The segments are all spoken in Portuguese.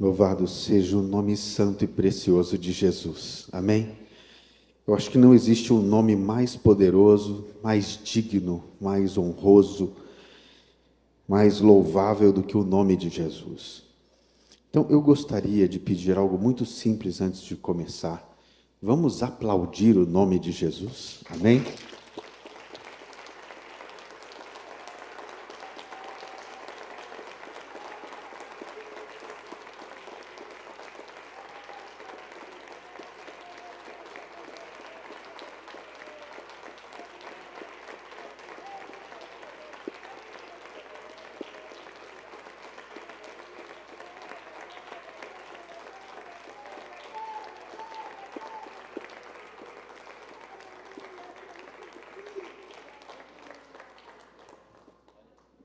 Louvado seja o nome santo e precioso de Jesus. Amém? Eu acho que não existe um nome mais poderoso, mais digno, mais honroso, mais louvável do que o nome de Jesus. Então, eu gostaria de pedir algo muito simples antes de começar. Vamos aplaudir o nome de Jesus. Amém?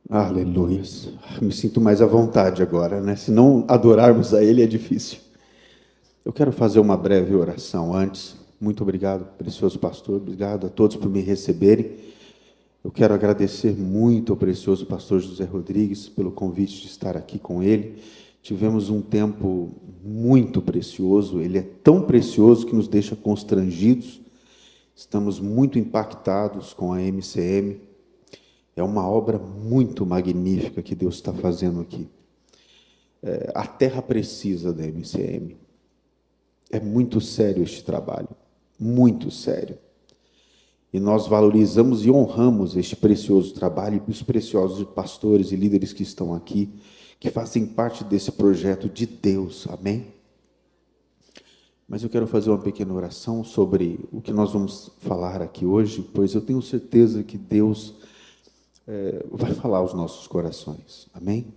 Aleluia. Me sinto mais à vontade agora, né? Se não adorarmos a Ele é difícil. Eu quero fazer uma breve oração antes. Muito obrigado, precioso pastor. Obrigado a todos por me receberem. Eu quero agradecer muito ao precioso pastor José Rodrigues pelo convite de estar aqui com ele. Tivemos um tempo muito precioso. Ele é tão precioso que nos deixa constrangidos. Estamos muito impactados com a MCM. É uma obra muito magnífica que Deus está fazendo aqui. A terra precisa da MCM. É muito sério este trabalho, muito sério. E nós valorizamos e honramos este precioso trabalho e os preciosos pastores e líderes que estão aqui, que fazem parte desse projeto de Deus, amém? Mas eu quero fazer uma pequena oração sobre o que nós vamos falar aqui hoje, pois eu tenho certeza que Deus vai falar aos nossos corações, amém?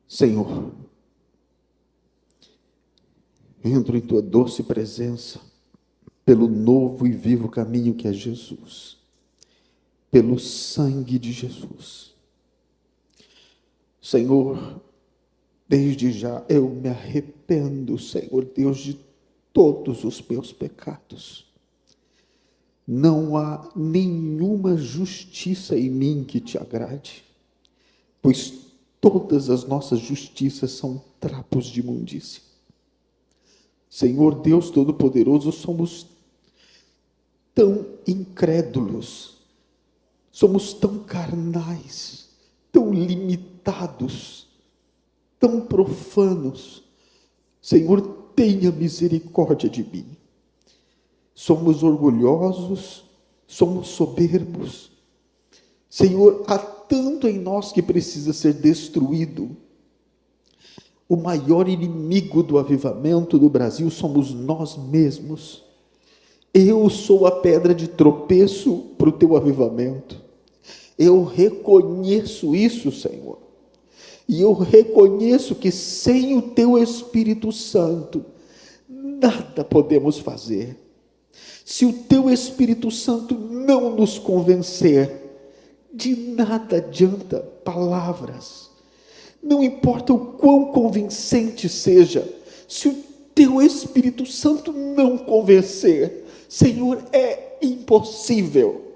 Senhor, entro em tua doce presença, pelo novo e vivo caminho que é Jesus, pelo sangue de Jesus. Senhor, desde já eu me arrependo, Senhor Deus, de todos os meus pecados. Não há nenhuma justiça em mim que te agrade, pois todas as nossas justiças são trapos de imundícia. Senhor Deus Todo-Poderoso, somos tão incrédulos, somos tão carnais, tão limitados, tão profanos. Senhor, tenha misericórdia de mim. Somos orgulhosos, somos soberbos. Senhor, há tanto em nós que precisa ser destruído. O maior inimigo do avivamento do Brasil somos nós mesmos. Eu sou a pedra de tropeço para o teu avivamento. Eu reconheço isso, Senhor. E eu reconheço que sem o teu Espírito Santo, nada podemos fazer. Se o teu Espírito Santo não nos convencer, de nada adianta palavras. Não importa o quão convincente seja, se o teu Espírito Santo não convencer, Senhor, é impossível.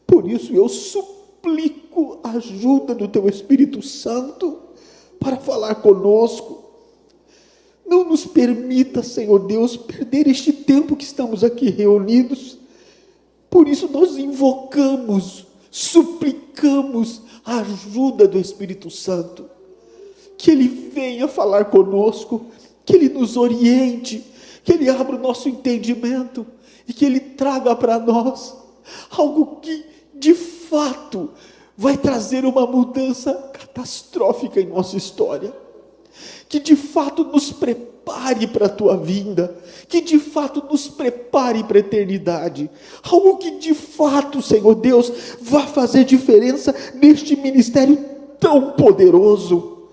Por isso eu suplico a ajuda do teu Espírito Santo para falar conosco. Não nos permita, Senhor Deus, perder este tempo que estamos aqui reunidos. Por isso nós invocamos, suplicamos a ajuda do Espírito Santo. Que Ele venha falar conosco, que Ele nos oriente, que Ele abra o nosso entendimento e que Ele traga para nós algo que, de fato, vai trazer uma mudança catastrófica em nossa história. Que de fato nos prepare para a tua vinda, que de fato nos prepare para a eternidade, algo que de fato, Senhor Deus, vá fazer diferença neste ministério tão poderoso.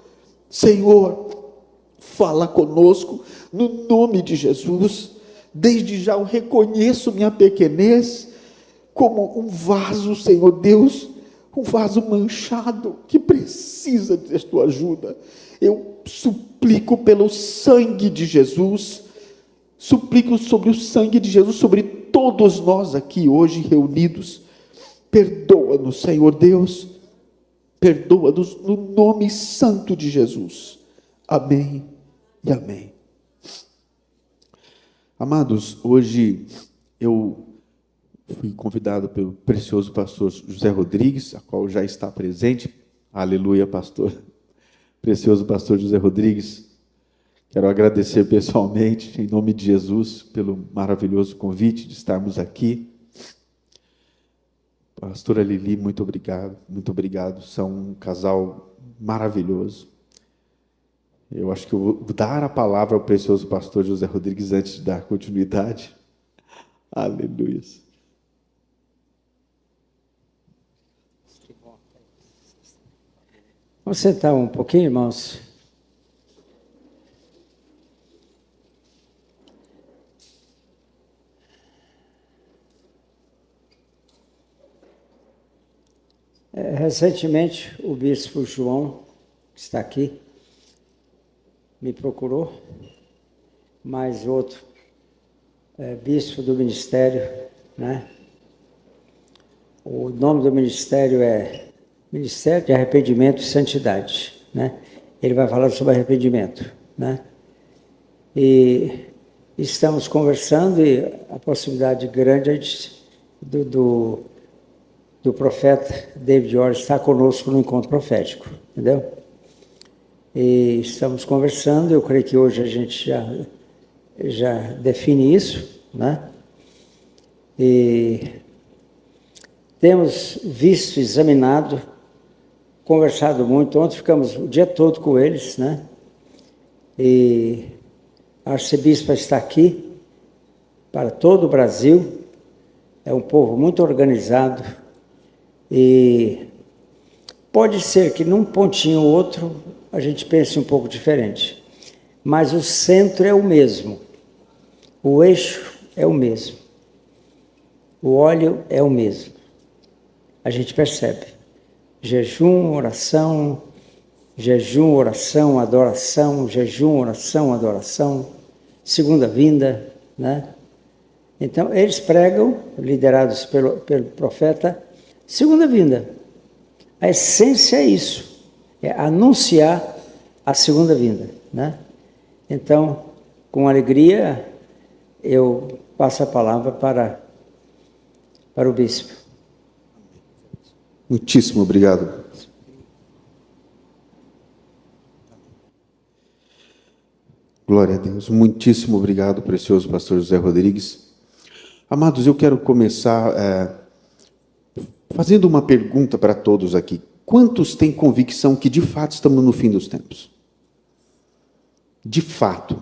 Senhor, fala conosco no nome de Jesus. Desde já eu reconheço minha pequenez como um vaso, Senhor Deus, um vaso manchado que precisa de tua ajuda. Eu suplico pelo sangue de Jesus, suplico sobre o sangue de Jesus, sobre todos nós aqui hoje reunidos. Perdoa-nos, Senhor Deus, perdoa-nos no nome santo de Jesus. Amém e amém. Amados, hoje eu fui convidado pelo precioso pastor José Rodrigues, a qual já está presente. Aleluia, pastor. Precioso pastor José Rodrigues. Quero agradecer pessoalmente, em nome de Jesus, pelo maravilhoso convite de estarmos aqui. Pastora Lili, muito obrigado, muito obrigado. São um casal maravilhoso. Eu acho que eu vou dar a palavra ao precioso pastor José Rodrigues antes de dar continuidade. Aleluia. Vamos sentar um pouquinho, irmãos? Recentemente, o bispo João, que está aqui, me procurou, mais outro bispo do ministério, né? O nome do ministério é Ministério de Arrependimento e Santidade, né? Ele vai falar sobre arrependimento, né? E estamos conversando e a possibilidade grande do profeta David Orr está conosco no encontro profético, entendeu? E estamos conversando, eu creio que hoje a gente já define isso, né? E temos visto, examinado, conversado muito. Ontem ficamos o dia todo com eles, né? E a arcebispa está aqui para todo o Brasil. É um povo muito organizado. E pode ser que num pontinho ou outro a gente pense um pouco diferente. Mas o centro é o mesmo. O eixo é o mesmo. O óleo é o mesmo. A gente percebe. Jejum, oração, adoração, jejum, oração, adoração, segunda vinda, né? Então, eles pregam, liderados pelo profeta, segunda vinda. A essência é isso, é anunciar a segunda vinda, né? Então, com alegria, eu passo a palavra para o bispo. Muitíssimo obrigado. Glória a Deus. Muitíssimo obrigado, precioso pastor José Rodrigues. Amados, eu quero começar fazendo uma pergunta para todos aqui. Quantos têm convicção que, de fato, estamos no fim dos tempos? De fato.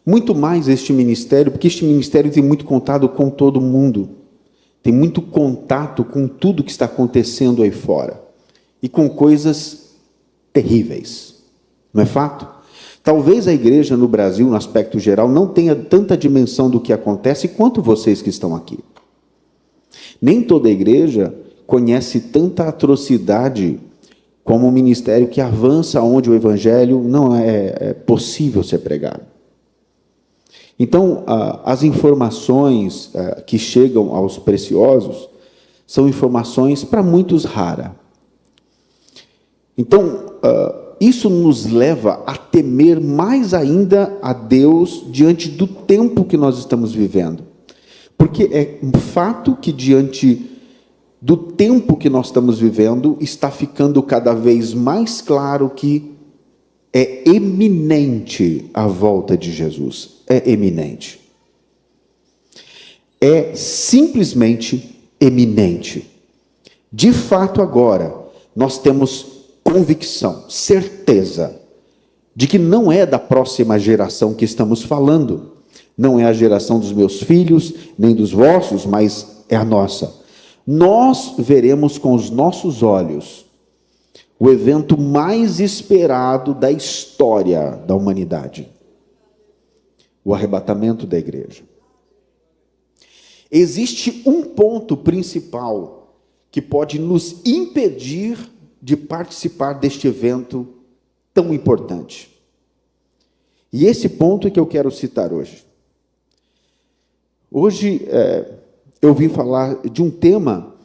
Muito mais este ministério, porque este ministério tem muito contato com todo mundo. Tem muito contato com tudo que está acontecendo aí fora. E com coisas terríveis. Não é fato? Talvez a igreja no Brasil, no aspecto geral, não tenha tanta dimensão do que acontece quanto vocês que estão aqui. Nem toda igreja conhece tanta atrocidade como um ministério que avança onde o evangelho não é possível ser pregado. Então, as informações que chegam aos preciosos são informações para muitos raras. Então, isso nos leva a temer mais ainda a Deus diante do tempo que nós estamos vivendo. Porque é um fato que diante do tempo que nós estamos vivendo, está ficando cada vez mais claro que é eminente a volta de Jesus. É eminente. É simplesmente eminente. De fato, agora, nós temos convicção, certeza, de que não é da próxima geração que estamos falando. Não é a geração dos meus filhos, nem dos vossos, mas é a nossa. Nós veremos com os nossos olhos o evento mais esperado da história da humanidade. O arrebatamento da igreja. Existe um ponto principal que pode nos impedir de participar deste evento tão importante. E esse ponto é que eu quero citar hoje. Hoje eu vim falar de um tema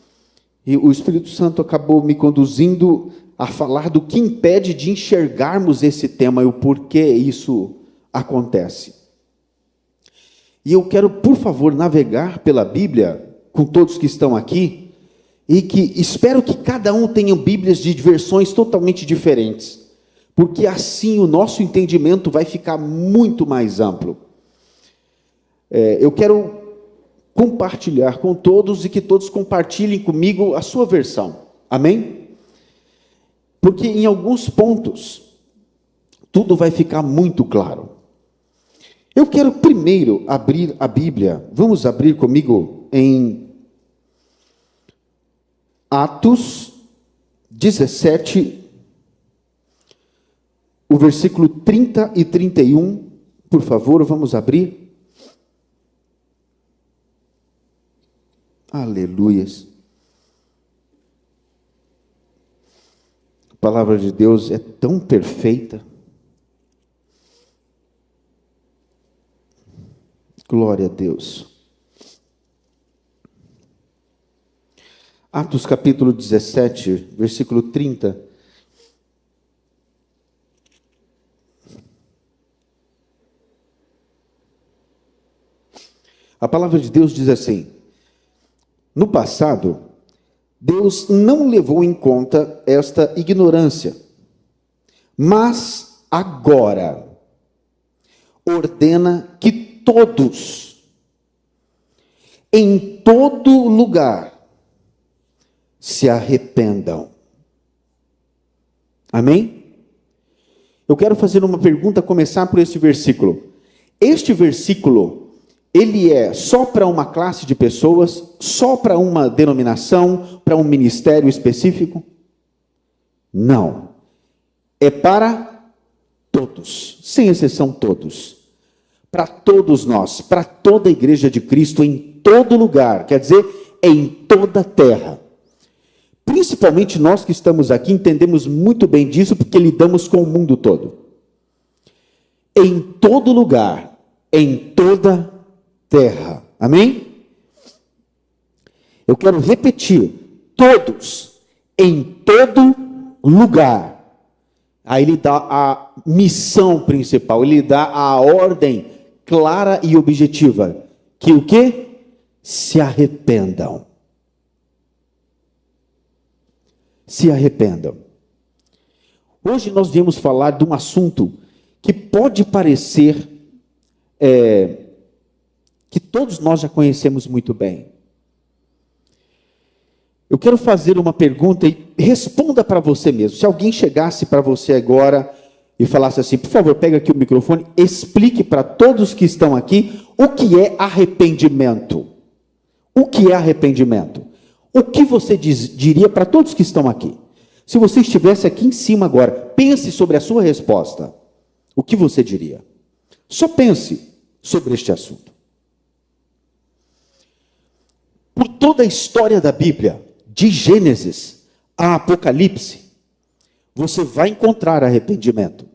e o Espírito Santo acabou me conduzindo a falar do que impede de enxergarmos esse tema e o porquê isso acontece. E eu quero, por favor, navegar pela Bíblia com todos que estão aqui, e que espero que cada um tenha Bíblias de versões totalmente diferentes, porque assim o nosso entendimento vai ficar muito mais amplo. Eu quero compartilhar com todos e que todos compartilhem comigo a sua versão. Amém? Porque em alguns pontos tudo vai ficar muito claro. Eu quero primeiro abrir a Bíblia. Vamos abrir comigo em Atos 17, o versículo 30 e 31. Por favor, vamos abrir. Aleluias. A palavra de Deus é tão perfeita. Glória a Deus. Atos capítulo 17, versículo 30. A palavra de Deus diz assim: no passado, Deus não levou em conta esta ignorância, mas agora ordena que todos, em todo lugar, se arrependam. Amém? Eu quero fazer uma pergunta, começar por este versículo. Este versículo, ele é só para uma classe de pessoas, só para uma denominação, para um ministério específico? Não. É para todos, sem exceção todos. Para todos nós, para toda a igreja de Cristo, em todo lugar, quer dizer, em toda a terra. Principalmente nós que estamos aqui, entendemos muito bem disso, porque lidamos com o mundo todo. Em todo lugar, em toda terra. Amém? Eu quero repetir: todos, em todo lugar. Aí ele dá a missão principal, ele dá a ordem clara e objetiva, que o quê? Se arrependam. Se arrependam. Hoje nós viemos falar de um assunto que pode parecer que todos nós já conhecemos muito bem. Eu quero fazer uma pergunta e responda para você mesmo. Se alguém chegasse para você agora e falasse assim: por favor, pega aqui o microfone, explique para todos que estão aqui o que é arrependimento. O que é arrependimento? O que você diria para todos que estão aqui? Se você estivesse aqui em cima agora, pense sobre a sua resposta. O que você diria? Só pense sobre este assunto. Por toda a história da Bíblia, de Gênesis a Apocalipse, você vai encontrar arrependimento.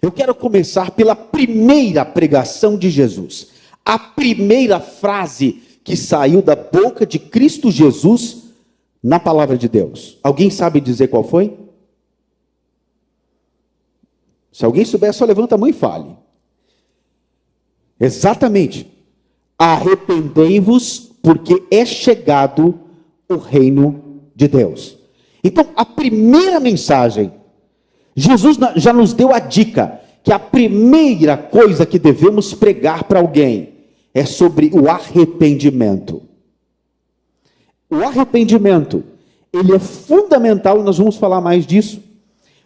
Eu quero começar pela primeira pregação de Jesus. A primeira frase que saiu da boca de Cristo Jesus na palavra de Deus. Alguém sabe dizer qual foi? Se alguém souber, só levanta a mão e fale. Exatamente. Arrependei-vos, porque é chegado o reino de Deus. Então, a primeira mensagem, Jesus já nos deu a dica que a primeira coisa que devemos pregar para alguém é sobre o arrependimento. O arrependimento, ele é fundamental, e nós vamos falar mais disso.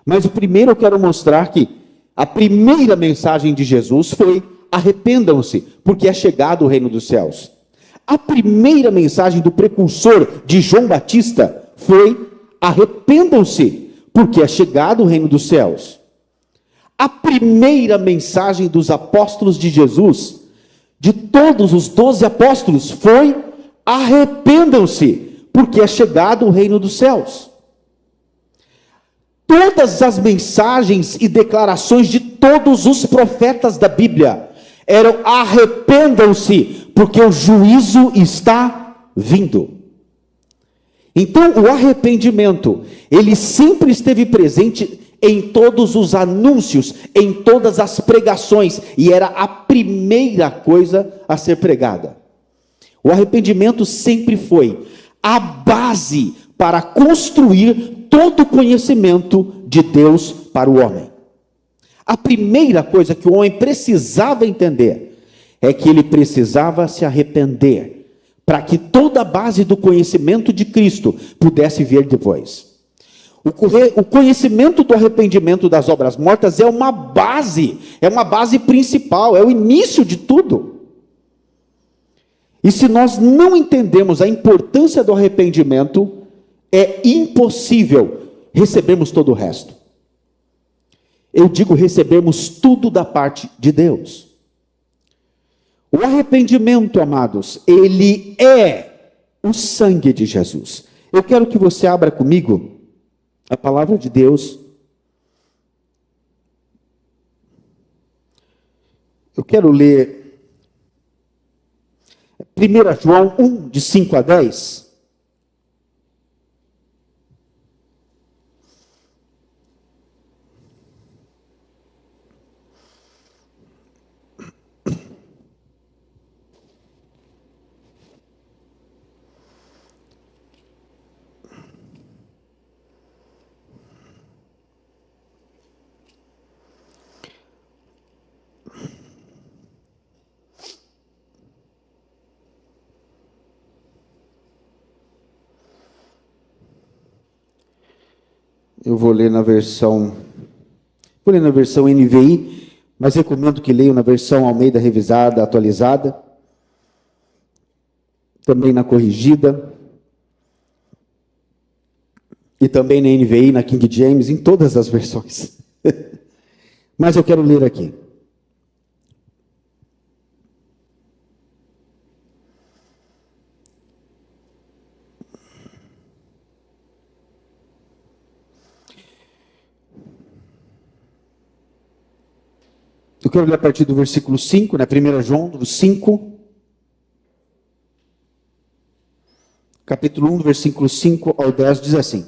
Mas o primeiro eu quero mostrar que a primeira mensagem de Jesus foi: arrependam-se, porque é chegado o reino dos céus. A primeira mensagem do precursor de João Batista foi: arrependam-se, porque é chegado o reino dos céus. A primeira mensagem dos apóstolos de Jesus, de todos os 12 apóstolos, foi: arrependam-se, porque é chegado o reino dos céus. Todas as mensagens e declarações de todos os profetas da Bíblia eram: arrependam-se, porque o juízo está vindo. Então, o arrependimento, ele sempre esteve presente em todos os anúncios, em todas as pregações, e era a primeira coisa a ser pregada. O arrependimento sempre foi a base para construir todo o conhecimento de Deus para o homem. A primeira coisa que o homem precisava entender é que ele precisava se arrepender, para que toda a base do conhecimento de Cristo pudesse vir depois. O conhecimento do arrependimento das obras mortas é uma base principal, é o início de tudo. E se nós não entendemos a importância do arrependimento, é impossível recebermos todo o resto. Eu digo recebermos tudo da parte de Deus. O arrependimento, amados, ele é o sangue de Jesus. Eu quero que você abra comigo a palavra de Deus. Eu quero ler 1 João 1, de 5 a 10. Eu vou ler na versão NVI, mas recomendo que leiam na versão Almeida revisada, atualizada, também na corrigida, e também na NVI, na King James, em todas as versões. Mas eu quero ler aqui. Eu quero ler a partir do versículo 5, né? 1 João, do 5. Capítulo 1, do versículo 5 ao 10, diz assim: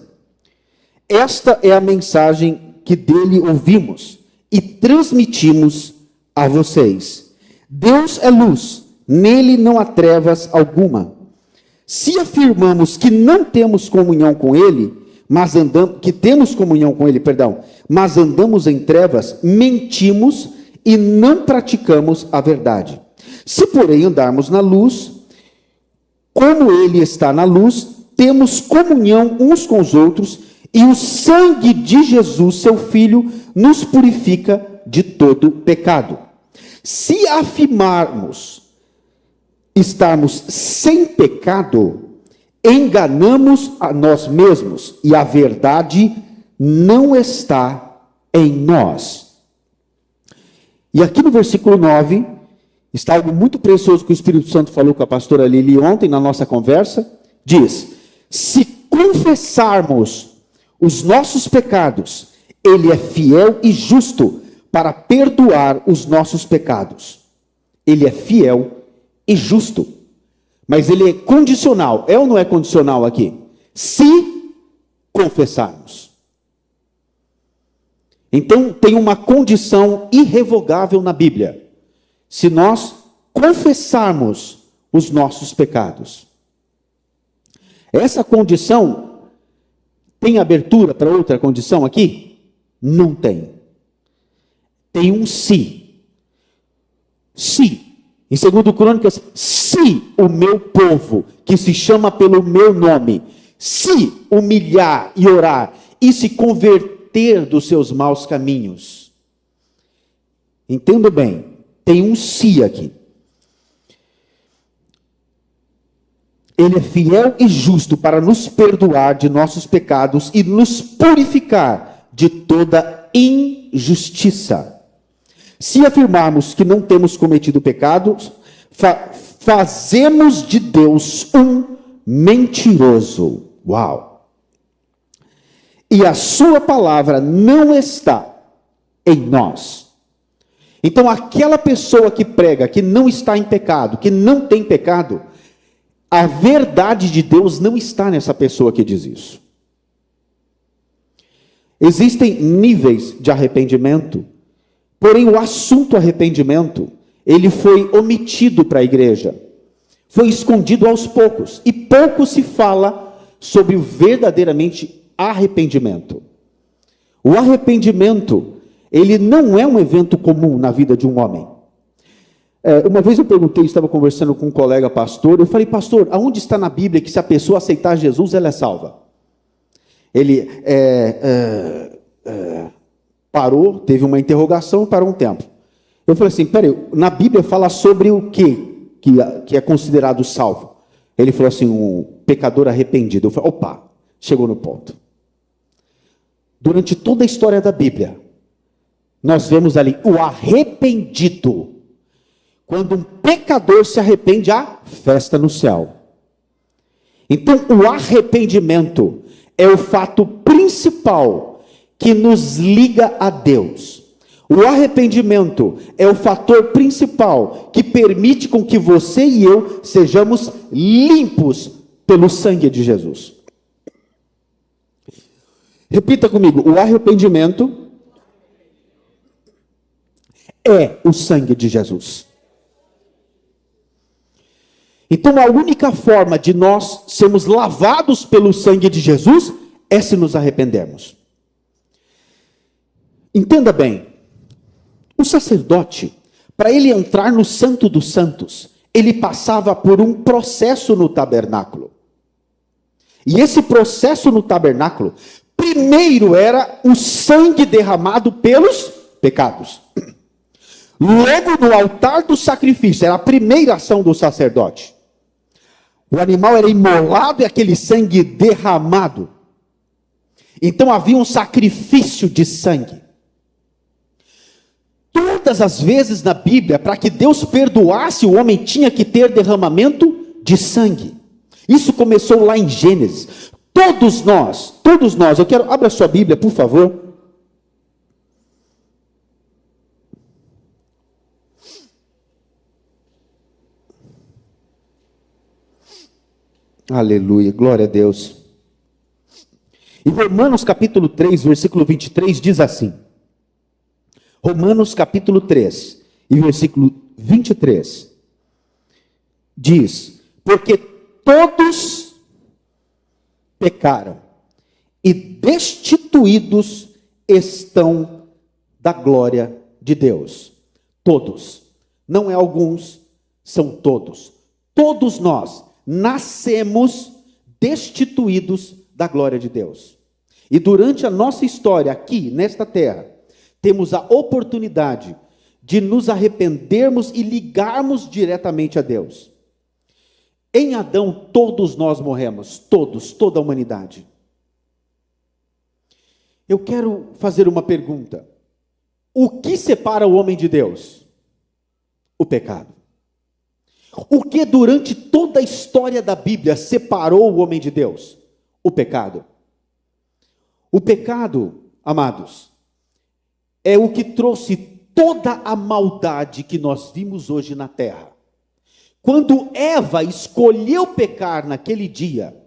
Esta é a mensagem que dele ouvimos e transmitimos a vocês. Deus é luz, nele não há trevas alguma. Se afirmamos que não temos comunhão com ele, mas andamos em trevas, mentimos e não praticamos a verdade. Se, porém, andarmos na luz, como ele está na luz, temos comunhão uns com os outros, e o sangue de Jesus, seu Filho, nos purifica de todo pecado. Se afirmarmos estarmos sem pecado, enganamos a nós mesmos, e a verdade não está em nós. E aqui no versículo 9, está algo muito precioso que o Espírito Santo falou com a pastora Lili ontem, na nossa conversa. Diz: se confessarmos os nossos pecados, ele é fiel e justo para perdoar os nossos pecados. Ele é fiel e justo. Mas ele é condicional. É ou não é condicional aqui? Se confessarmos. Então, tem uma condição irrevogável na Bíblia. Se nós confessarmos os nossos pecados. Essa condição tem abertura para outra condição aqui? Não tem. Tem um se. Se. Em 2 Crônicas, se o meu povo, que se chama pelo meu nome, se humilhar e orar e se converter dos seus maus caminhos. Entenda bem, tem um se aqui. Ele é fiel e justo para nos perdoar de nossos pecados e nos purificar de toda injustiça. Se afirmarmos que não temos cometido pecados, fazemos de Deus um mentiroso. Uau! E a sua palavra não está em nós. Então, aquela pessoa que prega que não está em pecado, que não tem pecado, A verdade de Deus não está nessa pessoa que diz isso. Existem níveis de arrependimento, porém o assunto arrependimento, ele foi omitido para a igreja. Foi escondido aos poucos. E pouco se fala sobre o verdadeiramente arrependimento. O arrependimento, ele não é um evento comum na vida de um homem. Uma vez eu perguntei, estava conversando com um colega pastor, eu falei, pastor, aonde está na Bíblia que se a pessoa aceitar Jesus, ela é salva? Ele parou, teve uma interrogação e parou um tempo. Eu falei assim, peraí, na Bíblia fala sobre o quê que é considerado salvo? Ele falou assim, um pecador arrependido. Eu falei, opa, chegou no ponto. Durante toda a história da Bíblia, nós vemos ali o arrependido. Quando um pecador se arrepende, há festa no céu. Então, o arrependimento é o fato principal que nos liga a Deus. O arrependimento é o fator principal que permite com que você e eu sejamos limpos pelo sangue de Jesus. Repita comigo, o arrependimento é o sangue de Jesus. Então, a única forma de nós sermos lavados pelo sangue de Jesus é se nos arrependermos. Entenda bem, o sacerdote, para ele entrar no Santo dos Santos, ele passava por um processo no tabernáculo. E esse processo no tabernáculo, primeiro era o sangue derramado pelos pecados. Logo no altar do sacrifício, era a primeira ação do sacerdote. O animal era imolado e aquele sangue derramado. Então havia um sacrifício de sangue. Todas as vezes na Bíblia, para que Deus perdoasse o homem, tinha que ter derramamento de sangue. Isso começou lá em Gênesis. Todos nós, eu quero, abra sua Bíblia, por favor. Aleluia, glória a Deus. Em Romanos capítulo 3, versículo 23, diz assim. Romanos capítulo 3, e versículo 23. Diz, porque todos pecaram e destituídos estão da glória de Deus. Todos. Não é alguns, são todos. Todos nós nascemos destituídos da glória de Deus. E durante a nossa história aqui, nesta terra, temos a oportunidade de nos arrependermos e ligarmos diretamente a Deus. Em Adão, todos nós morremos, todos, toda a humanidade. Eu quero fazer uma pergunta. O que separa o homem de Deus? O pecado. O que durante toda a história da Bíblia separou o homem de Deus? O pecado. O pecado, amados, é o que trouxe toda a maldade que nós vimos hoje na terra. Quando Eva escolheu pecar naquele dia,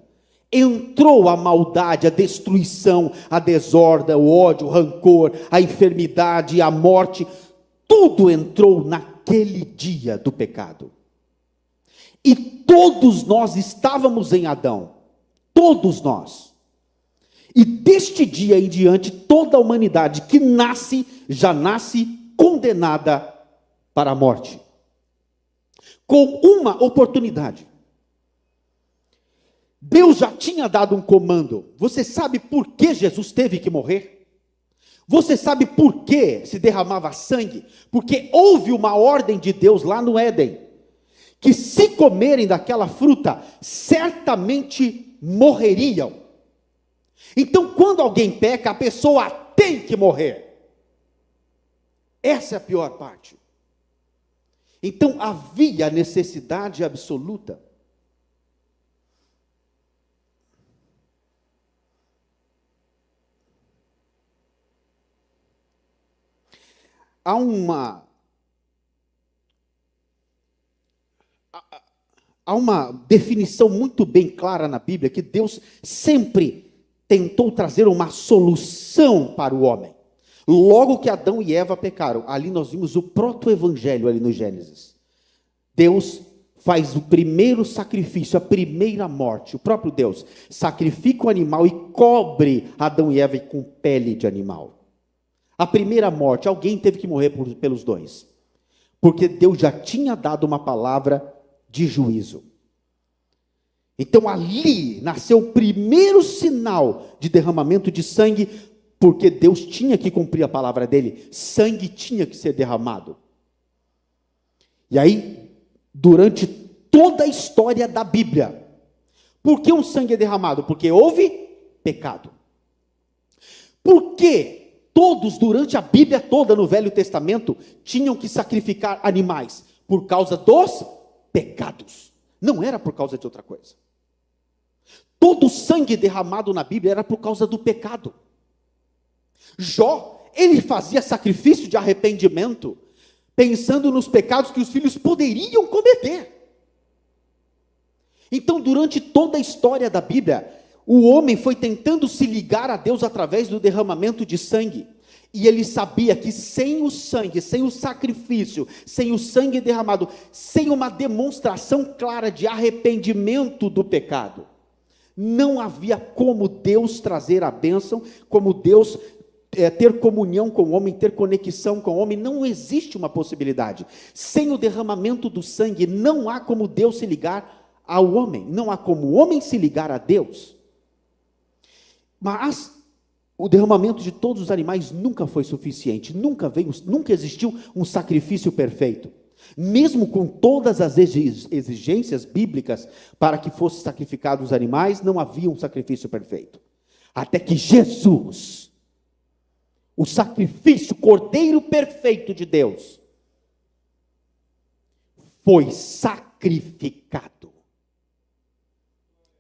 entrou a maldade, a destruição, a desordem, o ódio, o rancor, a enfermidade, a morte, tudo entrou naquele dia do pecado. E todos nós estávamos em Adão, todos nós. E deste dia em diante, toda a humanidade que nasce, já nasce condenada para a morte. Com uma oportunidade. Deus já tinha dado um comando. Você sabe por que Jesus teve que morrer? Você sabe por que se derramava sangue? Porque houve uma ordem de Deus lá no Éden, que se comerem daquela fruta, certamente morreriam. Então, quando alguém peca, a pessoa tem que morrer. Essa é a pior parte. Então, havia necessidade absoluta. Há há uma definição muito bem clara na Bíblia que Deus sempre tentou trazer uma solução para o homem. Logo que Adão e Eva pecaram, ali nós vimos o proto-evangelho ali no Gênesis. Deus faz o primeiro sacrifício, a primeira morte. O próprio Deus sacrifica o animal e cobre Adão e Eva com pele de animal. A primeira morte, alguém teve que morrer pelos dois. Porque Deus já tinha dado uma palavra de juízo. Então ali nasceu o primeiro sinal de derramamento de sangue, porque Deus tinha que cumprir a palavra dele. Sangue tinha que ser derramado. E aí, durante toda a história da Bíblia, por que o sangue é derramado? Porque houve pecado. Por que todos, durante a Bíblia toda, no Velho Testamento, tinham que sacrificar animais? Por causa dos pecados. Não era por causa de outra coisa. Todo o sangue derramado na Bíblia era por causa do pecado. Jó, ele fazia sacrifício de arrependimento, pensando nos pecados que os filhos poderiam cometer. Então, durante toda a história da Bíblia, o homem foi tentando se ligar a Deus através do derramamento de sangue. E ele sabia que sem o sangue, sem o sacrifício, sem o sangue derramado, sem uma demonstração clara de arrependimento do pecado, não havia como Deus trazer a bênção, como Deus ter comunhão com o homem, ter conexão com o homem. Não existe uma possibilidade. Sem o derramamento do sangue, não há como Deus se ligar ao homem, não há como o homem se ligar a Deus. Mas o derramamento de todos os animais nunca foi suficiente, nunca existiu um sacrifício perfeito. Mesmo com todas as exigências bíblicas para que fossem sacrificados os animais, não havia um sacrifício perfeito. Até que Jesus, o sacrifício, cordeiro perfeito de Deus, foi sacrificado.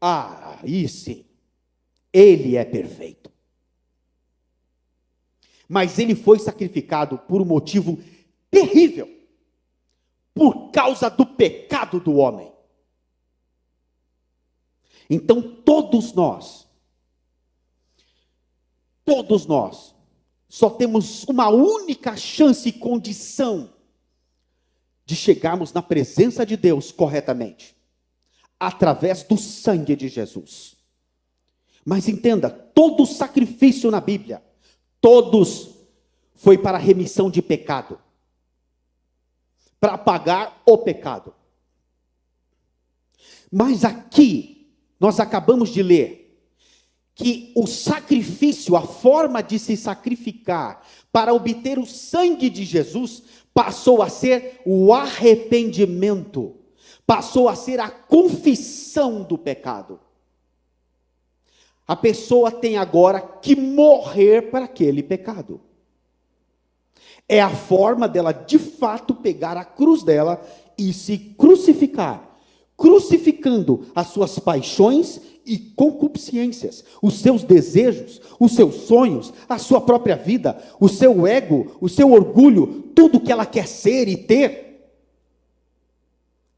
Aí sim, ele é perfeito. Mas ele foi sacrificado por um motivo terrível, por causa do pecado do homem. Então todos nós, só temos uma única chance e condição de chegarmos na presença de Deus corretamente, através do sangue de Jesus. Mas entenda, todo sacrifício na Bíblia, todos foi para a remissão de pecado, para pagar o pecado. Mas aqui, nós acabamos de ler, que o sacrifício, a forma de se sacrificar para obter o sangue de Jesus, passou a ser o arrependimento, passou a ser a confissão do pecado. A pessoa tem agora que morrer para aquele pecado. É a forma dela, de fato, pegar a cruz dela e se crucificar, crucificando as suas paixões e concupiscências, os seus desejos, os seus sonhos, a sua própria vida, o seu ego, o seu orgulho, tudo que ela quer ser e ter.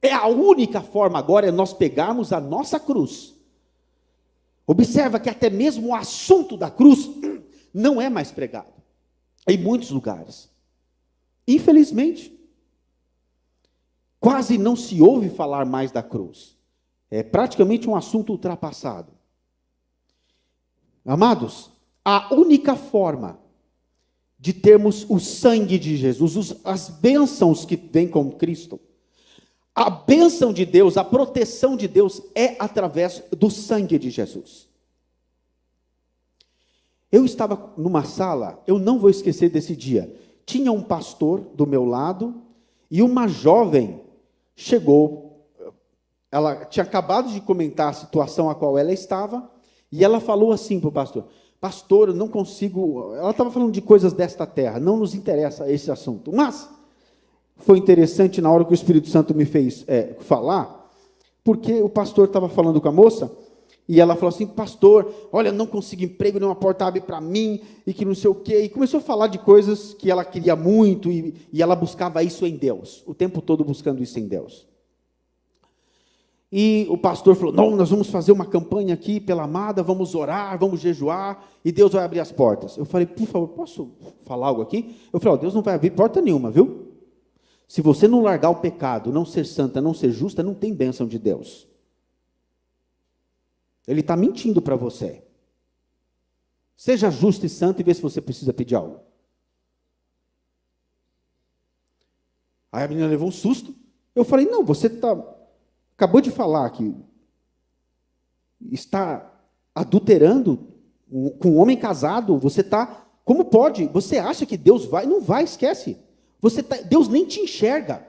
É a única forma agora, é nós pegarmos a nossa cruz. Observa que até mesmo o assunto da cruz não é mais pregado em muitos lugares. Infelizmente, quase não se ouve falar mais da cruz. É praticamente um assunto ultrapassado. Amados, a única forma de termos o sangue de Jesus, as bênçãos que vêm com Cristo, a bênção de Deus, a proteção de Deus é através do sangue de Jesus. Eu estava numa sala, eu não vou esquecer desse dia. Tinha um pastor do meu lado e uma jovem chegou. Ela tinha acabado de comentar a situação a qual ela estava e ela falou assim para o pastor: pastor, eu não consigo. Ela estava falando de coisas desta terra, não nos interessa esse assunto, mas foi interessante na hora que o Espírito Santo me fez falar, porque o pastor estava falando com a moça, e ela falou assim: pastor, olha, não consigo emprego, nenhuma porta abre para mim, e que não sei o quê, e começou a falar de coisas que ela queria muito, e ela buscava isso em Deus, o tempo todo buscando isso em Deus. E o pastor falou, não, nós vamos fazer uma campanha aqui pela amada, vamos orar, vamos jejuar, e Deus vai abrir as portas. Eu falei, por favor, posso falar algo aqui? Eu falei, Deus não vai abrir porta nenhuma, viu? Se você não largar o pecado, não ser santa, não ser justa, não tem bênção de Deus. Ele está mentindo para você. Seja justo e santo e vê se você precisa pedir algo. Aí a menina levou um susto. Eu falei, não, você acabou de falar que está adulterando com um homem casado. Você está, como pode? Você acha que Deus vai? Não vai, esquece. Deus nem te enxerga.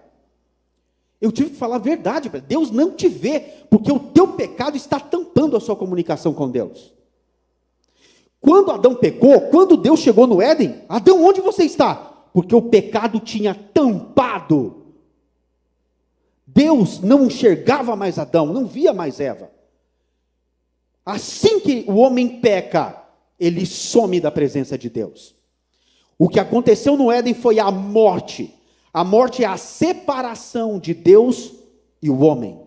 Eu tive que falar a verdade. Deus não te vê, porque o teu pecado está tampando a sua comunicação com Deus. Quando Adão pecou, quando Deus chegou no Éden, Adão, onde você está? Porque o pecado tinha tampado. Deus não enxergava mais Adão, não via mais Eva. Assim que o homem peca, ele some da presença de Deus. O que aconteceu no Éden foi a morte. A morte é a separação de Deus e o homem.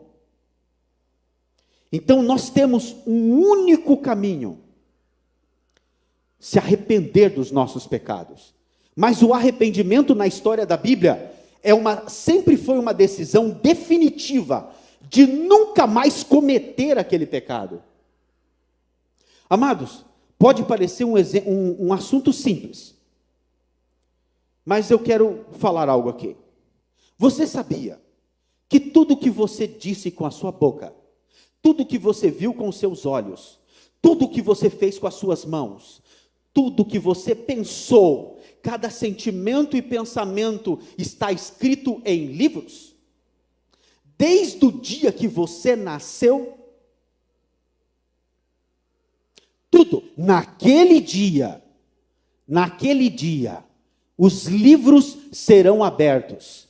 Então nós temos um único caminho: se arrepender dos nossos pecados. Mas o arrependimento na história da Bíblia sempre foi uma decisão definitiva de nunca mais cometer aquele pecado. Amados, pode parecer um assunto simples, mas eu quero falar algo aqui. Você sabia que tudo que você disse com a sua boca, tudo que você viu com os seus olhos, tudo que você fez com as suas mãos, tudo que você pensou, cada sentimento e pensamento está escrito em livros? Desde o dia que você nasceu, tudo, naquele dia, os livros serão abertos,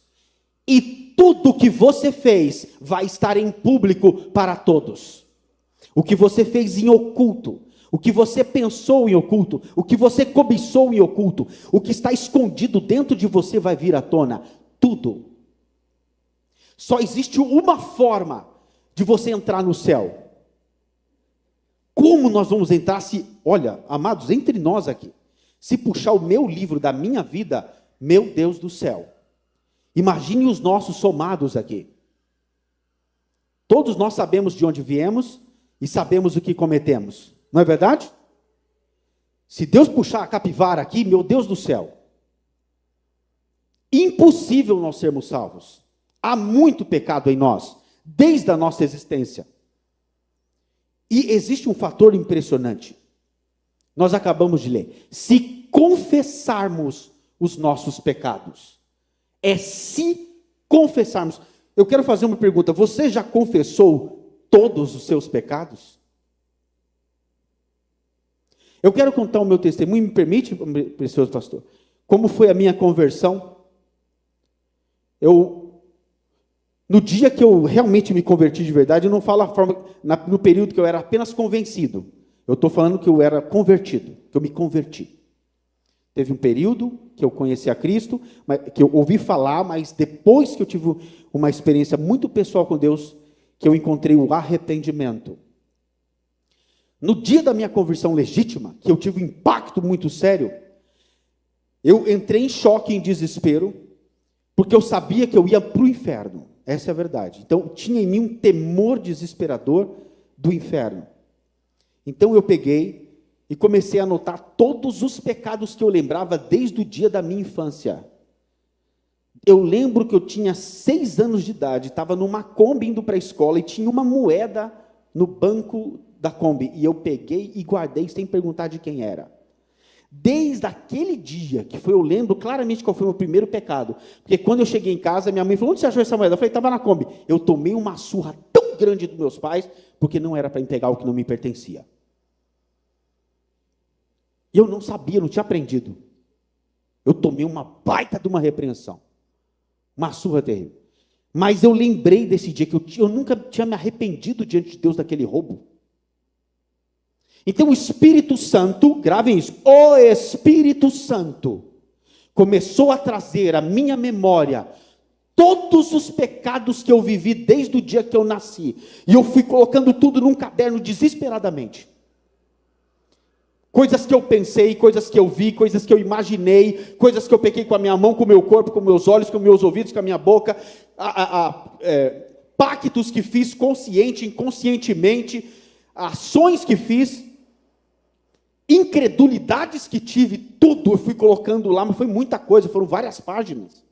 e tudo que você fez vai estar em público para todos. O que você fez em oculto, o que você pensou em oculto, o que você cobiçou em oculto, o que está escondido dentro de você vai vir à tona, tudo. Só existe uma forma de você entrar no céu. Como nós vamos entrar se, olha, amados, entre nós aqui, se puxar o meu livro da minha vida, meu Deus do céu, imagine os nossos somados aqui. Todos nós sabemos de onde viemos e sabemos o que cometemos. Não é verdade? Se Deus puxar a capivara aqui, meu Deus do céu, impossível nós sermos salvos. Há muito pecado em nós, desde a nossa existência. E existe um fator impressionante. Nós acabamos de ler. Se confessarmos os nossos pecados, se confessarmos. Eu quero fazer uma pergunta. Você já confessou todos os seus pecados? Eu quero contar o meu testemunho, me permite, precioso pastor? Como foi a minha conversão? No dia que eu realmente me converti de verdade, eu não falo a forma, no período que eu era apenas convencido. Eu estou falando que eu era convertido, que eu me converti. Teve um período que eu conheci a Cristo, que eu ouvi falar, mas depois que eu tive uma experiência muito pessoal com Deus, que eu encontrei o arrependimento. No dia da minha conversão legítima, que eu tive um impacto muito sério, eu entrei em choque, em desespero, porque eu sabia que eu ia para o inferno. Essa é a verdade. Então, tinha em mim um temor desesperador do inferno. Então, eu peguei e comecei a anotar todos os pecados que eu lembrava desde o dia da minha infância. Eu lembro que eu tinha 6 anos de idade, estava numa Kombi indo para a escola e tinha uma moeda no banco da Kombi. E eu peguei e guardei sem perguntar de quem era. Desde aquele dia, eu lembro claramente qual foi o meu primeiro pecado. Porque quando eu cheguei em casa, minha mãe falou, onde você achou essa moeda? Eu falei, estava na Kombi. Eu tomei uma surra tão grande dos meus pais, porque não era para pegar o que não me pertencia. E eu não sabia, não tinha aprendido. Eu tomei uma baita de uma repreensão. Uma surra terrível. Mas eu lembrei desse dia, que eu nunca tinha me arrependido diante de Deus daquele roubo. Então o Espírito Santo, gravem isso, o Espírito Santo começou a trazer à minha memória todos os pecados que eu vivi desde o dia que eu nasci, e eu fui colocando tudo num caderno desesperadamente. Coisas que eu pensei, coisas que eu vi, coisas que eu imaginei, coisas que eu pequei com a minha mão, com o meu corpo, com meus olhos, com meus ouvidos, com a minha boca, pactos que fiz consciente, inconscientemente, ações que fiz, incredulidades que tive, tudo eu fui colocando lá, mas foi muita coisa, foram várias páginas.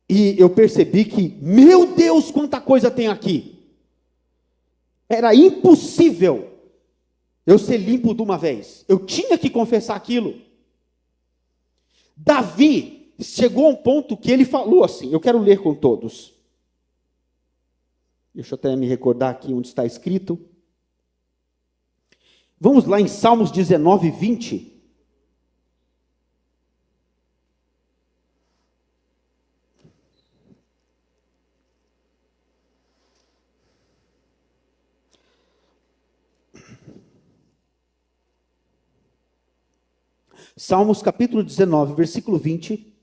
E eu percebi que, meu Deus, quanta coisa tem aqui. Era impossível eu ser limpo de uma vez. Eu tinha que confessar aquilo. Davi chegou a um ponto que ele falou assim, eu quero ler com todos. Deixa eu até me recordar aqui onde está escrito. Vamos lá em Salmos 19, 20. Salmos capítulo 19, versículo 20.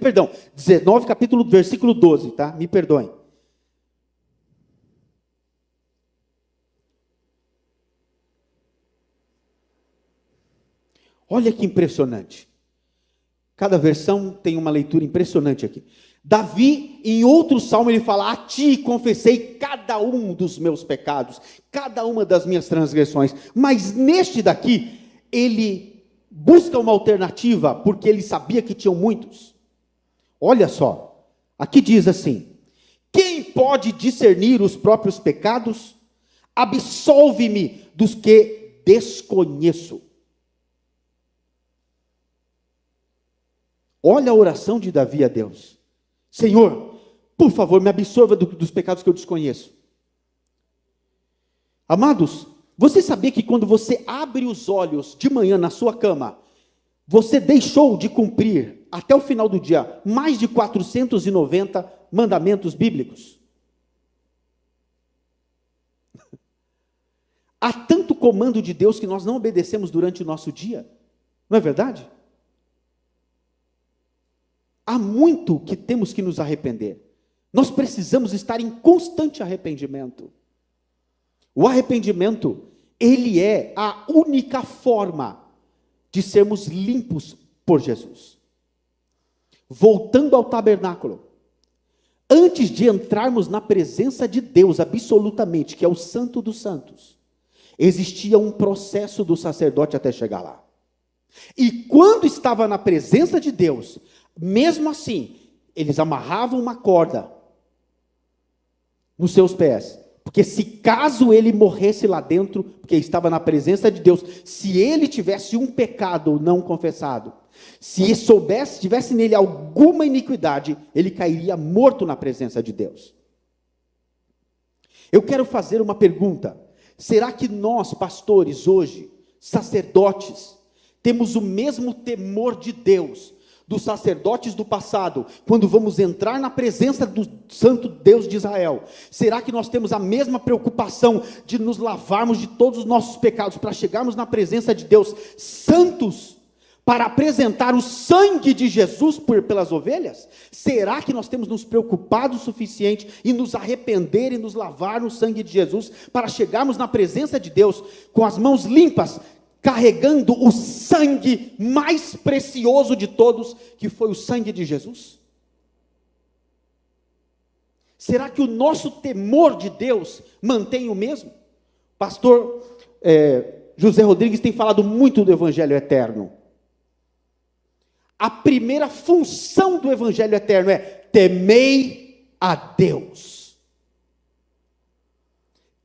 Perdão, 19, capítulo, versículo 12, tá? Me perdoem. Olha que impressionante. Cada versão tem uma leitura impressionante aqui. Davi, em outro salmo, ele fala: a ti confessei cada um dos meus pecados, cada uma das minhas transgressões. Mas neste daqui, ele busca uma alternativa, porque ele sabia que tinham muitos. Olha só, aqui diz assim: quem pode discernir os próprios pecados? Absolve-me dos que desconheço. Olha a oração de Davi a Deus. Senhor, por favor, me absolva dos pecados que eu desconheço. Amados, você sabia que quando você abre os olhos de manhã na sua cama, você deixou de cumprir, até o final do dia, mais de 490 mandamentos bíblicos? Há tanto comando de Deus que nós não obedecemos durante o nosso dia, não é verdade? Há muito que temos que nos arrepender. Nós precisamos estar em constante arrependimento. O arrependimento, ele é a única forma de sermos limpos por Jesus. Voltando ao tabernáculo, antes de entrarmos na presença de Deus absolutamente, que é o Santo dos Santos, existia um processo do sacerdote até chegar lá. E quando estava na presença de Deus, mesmo assim, eles amarravam uma corda nos seus pés, porque se caso ele morresse lá dentro, porque estava na presença de Deus, se ele tivesse um pecado não confessado, se soubesse, tivesse nele alguma iniquidade, ele cairia morto na presença de Deus. Eu quero fazer uma pergunta: será que nós, pastores, hoje, sacerdotes, temos o mesmo temor de Deus dos sacerdotes do passado, quando vamos entrar na presença do Santo Deus de Israel? Será que nós temos a mesma preocupação de nos lavarmos de todos os nossos pecados, para chegarmos na presença de Deus santos, para apresentar o sangue de Jesus pelas ovelhas? Será que nós temos nos preocupado o suficiente em nos arrepender e nos lavar no sangue de Jesus, para chegarmos na presença de Deus com as mãos limpas, carregando o sangue mais precioso de todos, que foi o sangue de Jesus? Será que o nosso temor de Deus mantém o mesmo? Pastor José Rodrigues tem falado muito do Evangelho Eterno. A primeira função do Evangelho Eterno é: temei a Deus.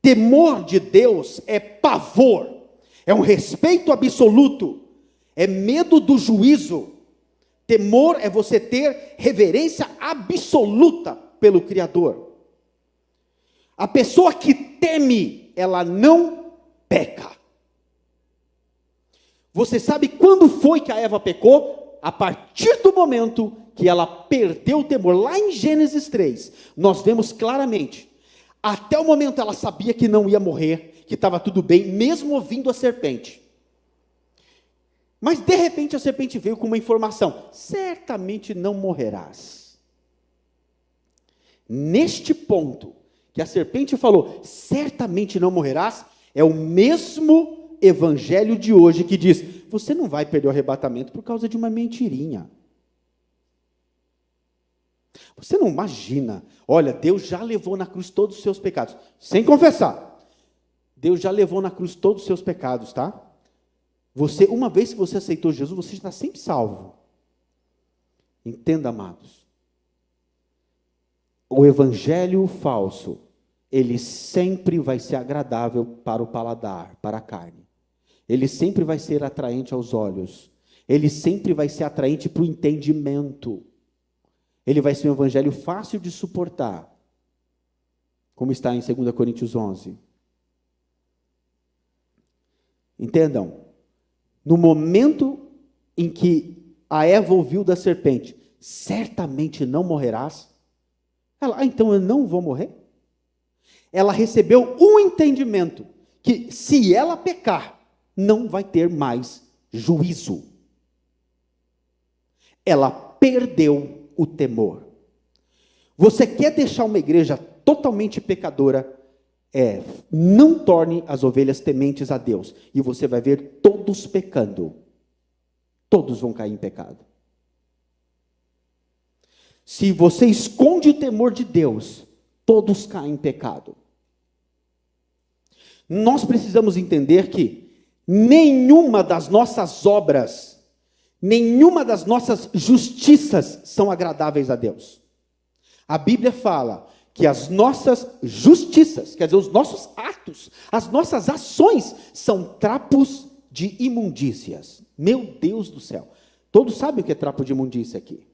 Temor de Deus é pavor, é um respeito absoluto, é medo do juízo. Temor é você ter reverência absoluta pelo Criador. A pessoa que teme, ela não peca. Você sabe quando foi que a Eva pecou? A partir do momento que ela perdeu o temor. Lá em Gênesis 3, nós vemos claramente, até o momento ela sabia que não ia morrer, que estava tudo bem, mesmo ouvindo a serpente. Mas de repente a serpente veio com uma informação: certamente não morrerás. Neste ponto, que a serpente falou, certamente não morrerás, é o mesmo evangelho de hoje que diz, você não vai perder o arrebatamento por causa de uma mentirinha. Você não imagina, olha, Deus já levou na cruz todos os seus pecados, sem confessar. Deus já levou na cruz todos os seus pecados, tá? Você, uma vez que você aceitou Jesus, você está sempre salvo. Entenda, amados. O evangelho falso, ele sempre vai ser agradável para o paladar, para a carne. Ele sempre vai ser atraente aos olhos. Ele sempre vai ser atraente para o entendimento. Ele vai ser um evangelho fácil de suportar. Como está em 2 Coríntios 11. Entendam. No momento em que a Eva ouviu da serpente, certamente não morrerás. Ela, então eu não vou morrer? Ela recebeu um entendimento, que se ela pecar, não vai ter mais juízo. Ela perdeu o temor. Você quer deixar uma igreja totalmente pecadora? Não torne as ovelhas tementes a Deus. E você vai ver todos pecando. Todos vão cair em pecado. Se você esconde o temor de Deus, todos caem em pecado. Nós precisamos entender que nenhuma das nossas obras, nenhuma das nossas justiças são agradáveis a Deus. A Bíblia fala que as nossas justiças, quer dizer, os nossos atos, as nossas ações, são trapos de imundícias. Meu Deus do céu. Todos sabem o que é trapo de imundícia aqui.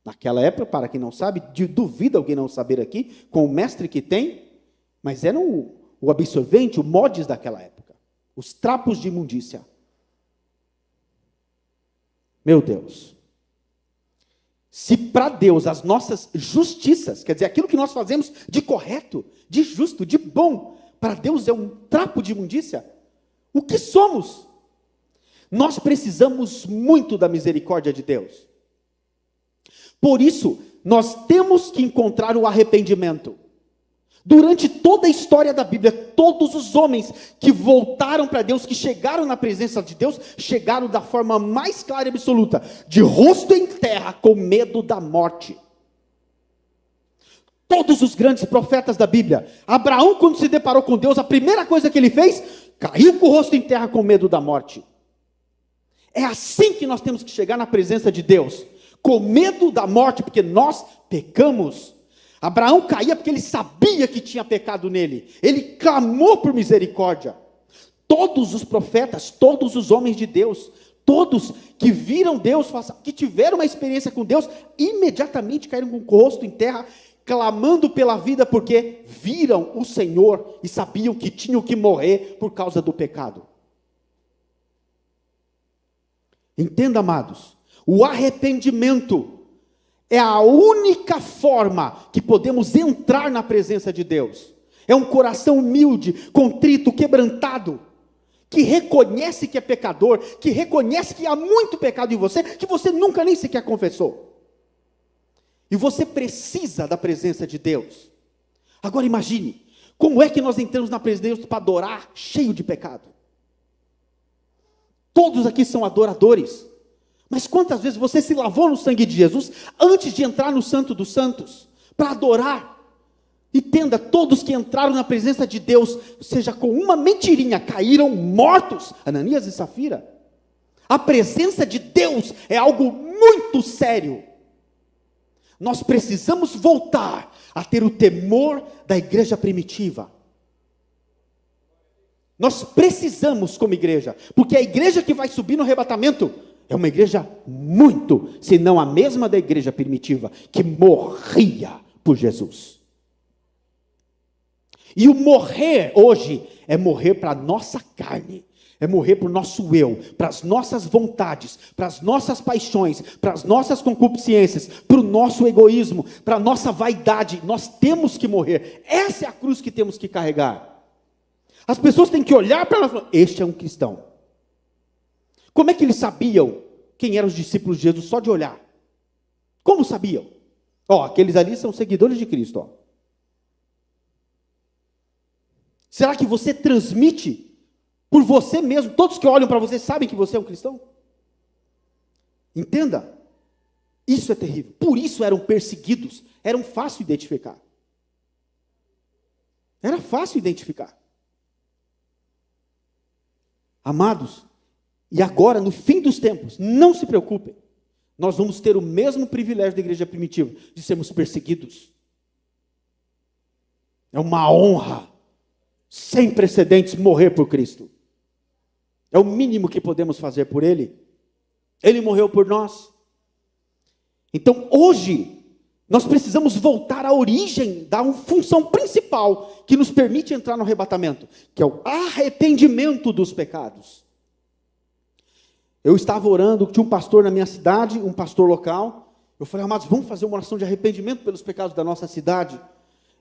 Naquela época, para quem não sabe, duvida alguém não saber aqui, com o mestre que tem, mas era o absorvente, o mods daquela época. Os trapos de imundícia. Meu Deus. Se para Deus as nossas justiças, quer dizer, aquilo que nós fazemos de correto, de justo, de bom, para Deus é um trapo de imundícia, o que somos? Nós precisamos muito da misericórdia de Deus. Por isso, nós temos que encontrar o arrependimento. Durante toda a história da Bíblia, todos os homens que voltaram para Deus, que chegaram na presença de Deus, chegaram da forma mais clara e absoluta, de rosto em terra, com medo da morte. Todos os grandes profetas da Bíblia, Abraão, quando se deparou com Deus, a primeira coisa que ele fez, caiu com o rosto em terra com medo da morte. É assim que nós temos que chegar na presença de Deus, com medo da morte, porque nós pecamos. Abraão caía porque ele sabia que tinha pecado nele. Ele clamou por misericórdia. Todos os profetas, todos os homens de Deus, todos que viram Deus, que tiveram uma experiência com Deus, imediatamente caíram com o rosto em terra, clamando pela vida, porque viram o Senhor e sabiam que tinham que morrer por causa do pecado. Entenda, amados, o arrependimento é a única forma que podemos entrar na presença de Deus. É um coração humilde, contrito, quebrantado, que reconhece que é pecador, que reconhece que há muito pecado em você, que você nunca nem sequer confessou. E você precisa da presença de Deus. Agora imagine, como é que nós entramos na presença de Deus para adorar cheio de pecado? Todos aqui são adoradores. Mas quantas vezes você se lavou no sangue de Jesus antes de entrar no Santo dos Santos para adorar? Entenda, todos que entraram na presença de Deus, seja com uma mentirinha, caíram mortos. Ananias e Safira. A presença de Deus é algo muito sério. Nós precisamos voltar a ter o temor da igreja primitiva. Nós precisamos como igreja, porque a igreja que vai subir no arrebatamento é uma igreja muito, se não a mesma da igreja primitiva, que morria por Jesus. E o morrer hoje é morrer para a nossa carne, é morrer para o nosso eu, para as nossas vontades, para as nossas paixões, para as nossas concupiscências, para o nosso egoísmo, para a nossa vaidade. Nós temos que morrer. Essa é a cruz que temos que carregar. As pessoas têm que olhar para nós e falar, este é um cristão. Como é que eles sabiam quem eram os discípulos de Jesus só de olhar? Como sabiam? Aqueles ali são seguidores de Cristo. Será que você transmite por você mesmo? Todos que olham para você sabem que você é um cristão? Entenda, isso é terrível. Por isso eram perseguidos, eram fácil identificar. Era fácil identificar. Amados, e agora, no fim dos tempos, não se preocupem, nós vamos ter o mesmo privilégio da igreja primitiva, de sermos perseguidos. É uma honra, sem precedentes, morrer por Cristo. É o mínimo que podemos fazer por Ele. Ele morreu por nós. Então, hoje, nós precisamos voltar à origem da função principal que nos permite entrar no arrebatamento, que é o arrependimento dos pecados. Eu estava orando, tinha um pastor na minha cidade, um pastor local. Eu falei, amados, vamos fazer uma oração de arrependimento pelos pecados da nossa cidade?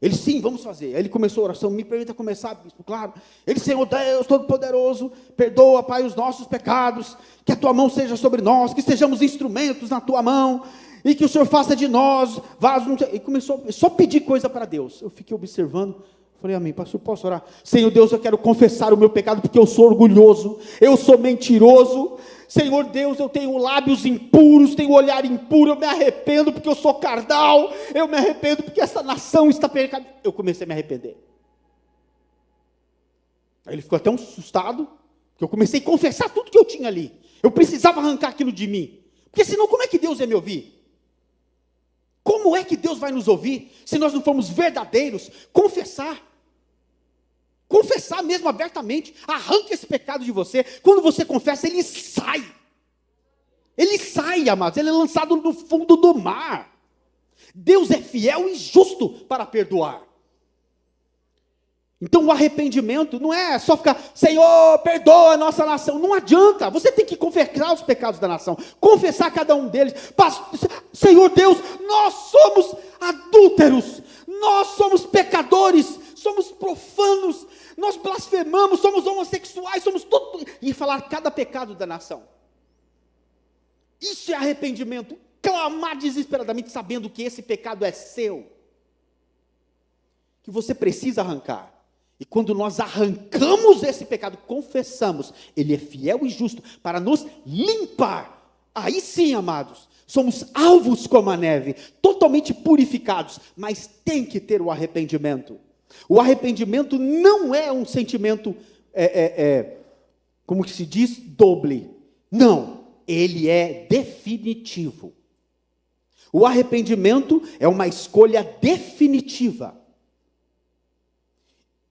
Ele, sim, vamos fazer. Aí ele começou a oração, me permita começar, bispo, claro. Ele, Senhor Deus Todo-Poderoso, perdoa, Pai, os nossos pecados, que a Tua mão seja sobre nós, que sejamos instrumentos na Tua mão, e que o Senhor faça de nós vasos. E começou só pedir coisa para Deus. Eu fiquei observando, falei, amém, pastor, posso orar? Senhor Deus, eu quero confessar o meu pecado, porque eu sou orgulhoso, eu sou mentiroso. Senhor Deus, eu tenho lábios impuros, tenho olhar impuro, eu me arrependo porque eu sou carnal, eu me arrependo porque essa nação está pecando. Eu comecei a me arrepender. Aí ele ficou até um assustado, porque eu comecei a confessar tudo que eu tinha ali. Eu precisava arrancar aquilo de mim, porque senão como é que Deus ia me ouvir? Como é que Deus vai nos ouvir, se nós não formos verdadeiros? Confessar mesmo abertamente, arranca esse pecado de você. Quando você confessa, ele sai, amados, ele é lançado no fundo do mar. Deus é fiel e justo para perdoar. Então o arrependimento não é só ficar, Senhor, perdoa a nossa nação. Não adianta, você tem que confessar os pecados da nação, confessar cada um deles. Senhor Deus, nós somos adúlteros, nós somos pecadores, somos profanos, nós blasfemamos, somos homossexuais, somos tudo, e falar cada pecado da nação. Isso é arrependimento, clamar desesperadamente, sabendo que esse pecado é seu, que você precisa arrancar. E quando nós arrancamos esse pecado, confessamos, Ele é fiel e justo para nos limpar. Aí sim, amados, somos alvos como a neve, totalmente purificados, mas tem que ter o arrependimento. O arrependimento não é um sentimento, como que se diz, doble. Não, ele é definitivo. O arrependimento é uma escolha definitiva.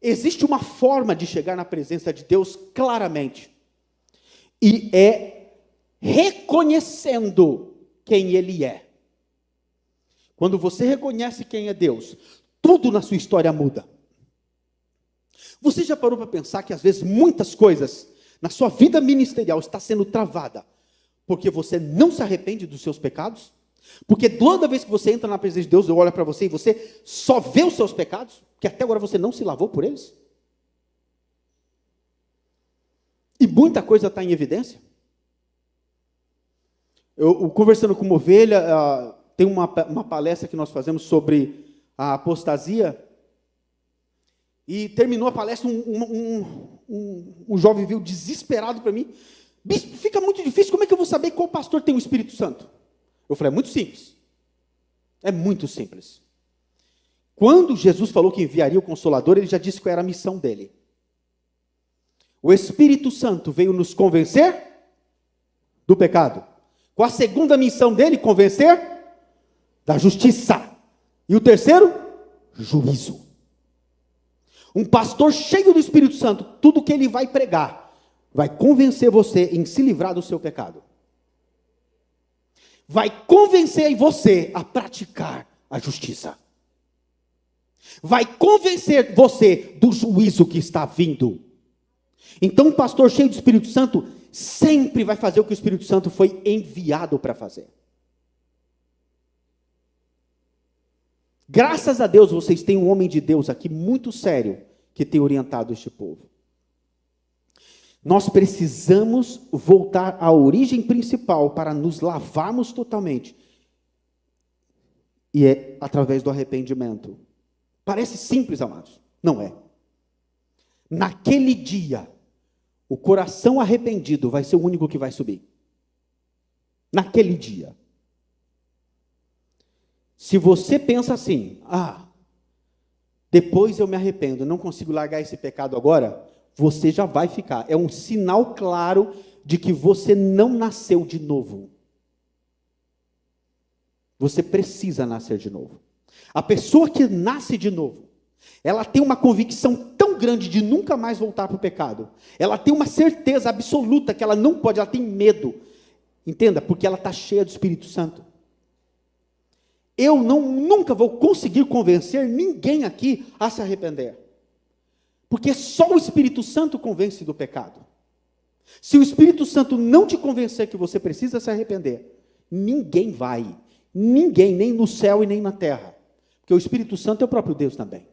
Existe uma forma de chegar na presença de Deus claramente, e é reconhecendo quem Ele é. Quando você reconhece quem é Deus, tudo na sua história muda. Você já parou para pensar que às vezes muitas coisas na sua vida ministerial está sendo travada porque você não se arrepende dos seus pecados? Porque toda vez que você entra na presença de Deus, eu olho para você e você só vê os seus pecados, que até agora você não se lavou por eles? E muita coisa está em evidência. Eu conversando com uma ovelha, tem uma palestra que nós fazemos sobre a apostasia, e terminou a palestra, um jovem veio desesperado para mim, bispo, fica muito difícil, como é que eu vou saber qual pastor tem o Espírito Santo? Eu falei, é muito simples. Quando Jesus falou que enviaria o Consolador, ele já disse qual era a missão dele. O Espírito Santo veio nos convencer do pecado. Qual a segunda missão dele? Convencer da justiça. E o terceiro? Juízo. Um pastor cheio do Espírito Santo, tudo que ele vai pregar, vai convencer você em se livrar do seu pecado. Vai convencer você a praticar a justiça. Vai convencer você do juízo que está vindo. Então, um pastor cheio do Espírito Santo sempre vai fazer o que o Espírito Santo foi enviado para fazer. Graças a Deus, vocês têm um homem de Deus aqui muito sério, que tem orientado este povo. Nós precisamos voltar à origem principal para nos lavarmos totalmente. E é através do arrependimento. Parece simples, amados. Não é. Naquele dia, o coração arrependido vai ser o único que vai subir. Naquele dia. Se você pensa assim, depois eu me arrependo, não consigo largar esse pecado agora, você já vai ficar. É um sinal claro de que você não nasceu de novo. Você precisa nascer de novo. A pessoa que nasce de novo, ela tem uma convicção tão grande de nunca mais voltar para o pecado. Ela tem uma certeza absoluta que ela não pode, ela tem medo. Entenda, porque ela está cheia do Espírito Santo. Eu nunca vou conseguir convencer ninguém aqui a se arrepender. Porque só o Espírito Santo convence do pecado. Se o Espírito Santo não te convencer que você precisa se arrepender, ninguém vai. Ninguém, nem no céu e nem na terra. Porque o Espírito Santo é o próprio Deus também.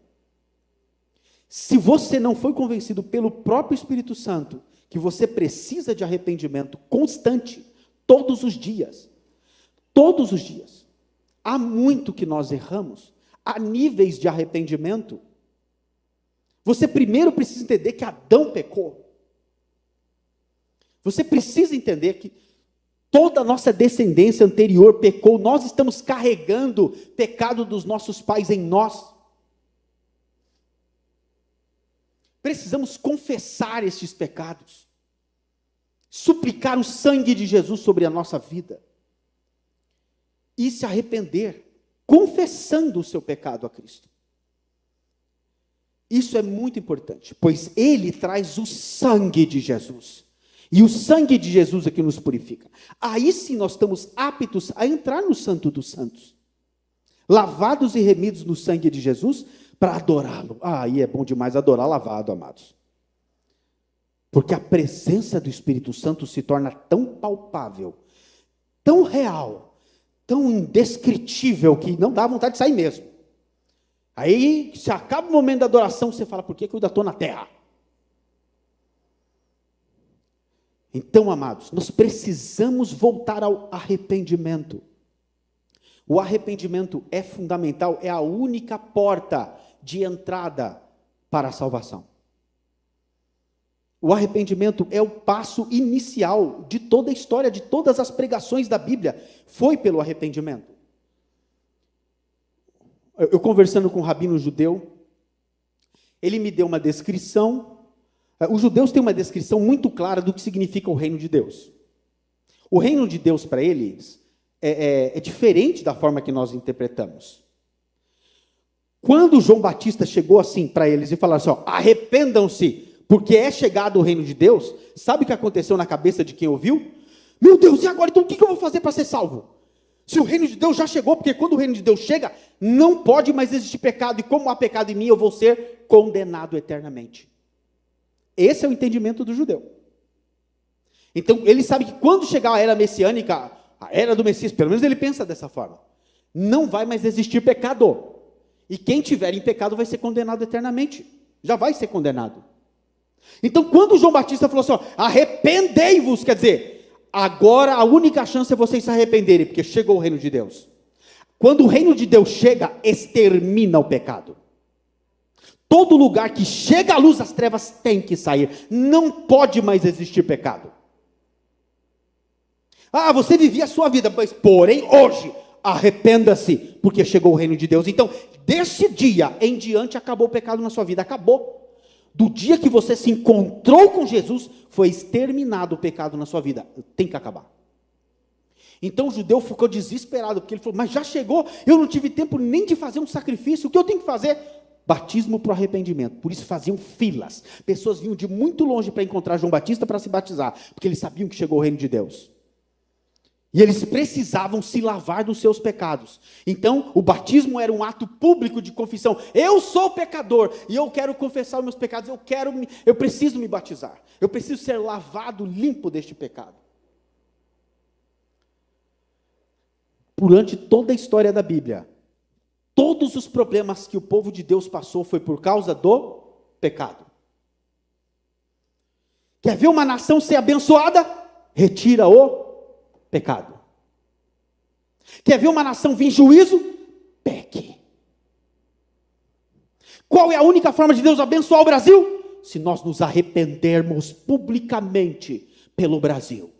Se você não foi convencido pelo próprio Espírito Santo que você precisa de arrependimento constante, todos os dias, há muito que nós erramos, há níveis de arrependimento. Você primeiro precisa entender que Adão pecou. Você precisa entender que toda a nossa descendência anterior pecou. Nós estamos carregando o pecado dos nossos pais em nós. Precisamos confessar estes pecados. Suplicar o sangue de Jesus sobre a nossa vida. E se arrepender, confessando o seu pecado a Cristo. Isso é muito importante, pois Ele traz o sangue de Jesus. E o sangue de Jesus é que nos purifica. Aí sim nós estamos aptos a entrar no Santo dos Santos. Lavados e remidos no sangue de Jesus para adorá-lo. Aí é bom demais adorar lavado, amados. Porque a presença do Espírito Santo se torna tão palpável, tão real, tão indescritível, que não dá vontade de sair mesmo. Aí, se acaba o momento da adoração, você fala, por que eu ainda estou na terra? Então, amados, nós precisamos voltar ao arrependimento. O arrependimento é fundamental, é a única porta de entrada para a salvação. O arrependimento é o passo inicial de toda a história, de todas as pregações da Bíblia, foi pelo arrependimento. Eu conversando com um rabino judeu, ele me deu uma descrição. Os judeus têm uma descrição muito clara do que significa o reino de Deus. O reino de Deus para eles é diferente da forma que nós interpretamos. Quando João Batista chegou assim para eles e falou assim, arrependam-se, porque é chegado o reino de Deus, sabe o que aconteceu na cabeça de quem ouviu? Meu Deus, e agora? Então o que eu vou fazer para ser salvo? Se o reino de Deus já chegou, porque quando o reino de Deus chega, não pode mais existir pecado, e como há pecado em mim, eu vou ser condenado eternamente. Esse é o entendimento do judeu. Então, ele sabe que quando chegar a era messiânica, a era do Messias, pelo menos ele pensa dessa forma, não vai mais existir pecado. E quem tiver em pecado vai ser condenado eternamente. Já vai ser condenado. Então, quando João Batista falou assim, arrependei-vos, quer dizer, agora a única chance é vocês se arrependerem, porque chegou o reino de Deus. Quando o reino de Deus chega, extermina o pecado. Todo lugar que chega à luz, as trevas têm que sair. Não pode mais existir pecado. Você vivia a sua vida, mas porém hoje, arrependa-se, porque chegou o reino de Deus. Então, desse dia em diante, acabou o pecado na sua vida, acabou. Do dia que você se encontrou com Jesus, foi exterminado o pecado na sua vida. Tem que acabar. Então o judeu ficou desesperado, porque ele falou, mas já chegou, eu não tive tempo nem de fazer um sacrifício, o que eu tenho que fazer? Batismo para o arrependimento. Por isso faziam filas. Pessoas vinham de muito longe para encontrar João Batista para se batizar, porque eles sabiam que chegou o reino de Deus. E eles precisavam se lavar dos seus pecados. Então, o batismo era um ato público de confissão. Eu sou pecador e eu quero confessar os meus pecados. Eu preciso me batizar. Eu preciso ser lavado, limpo deste pecado. Durante toda a história da Bíblia, todos os problemas que o povo de Deus passou foi por causa do pecado. Quer ver uma nação ser abençoada? Retira o pecado. Quer ver uma nação vir juízo? Peque. Qual é a única forma de Deus abençoar o Brasil? Se nós nos arrependermos publicamente pelo Brasil.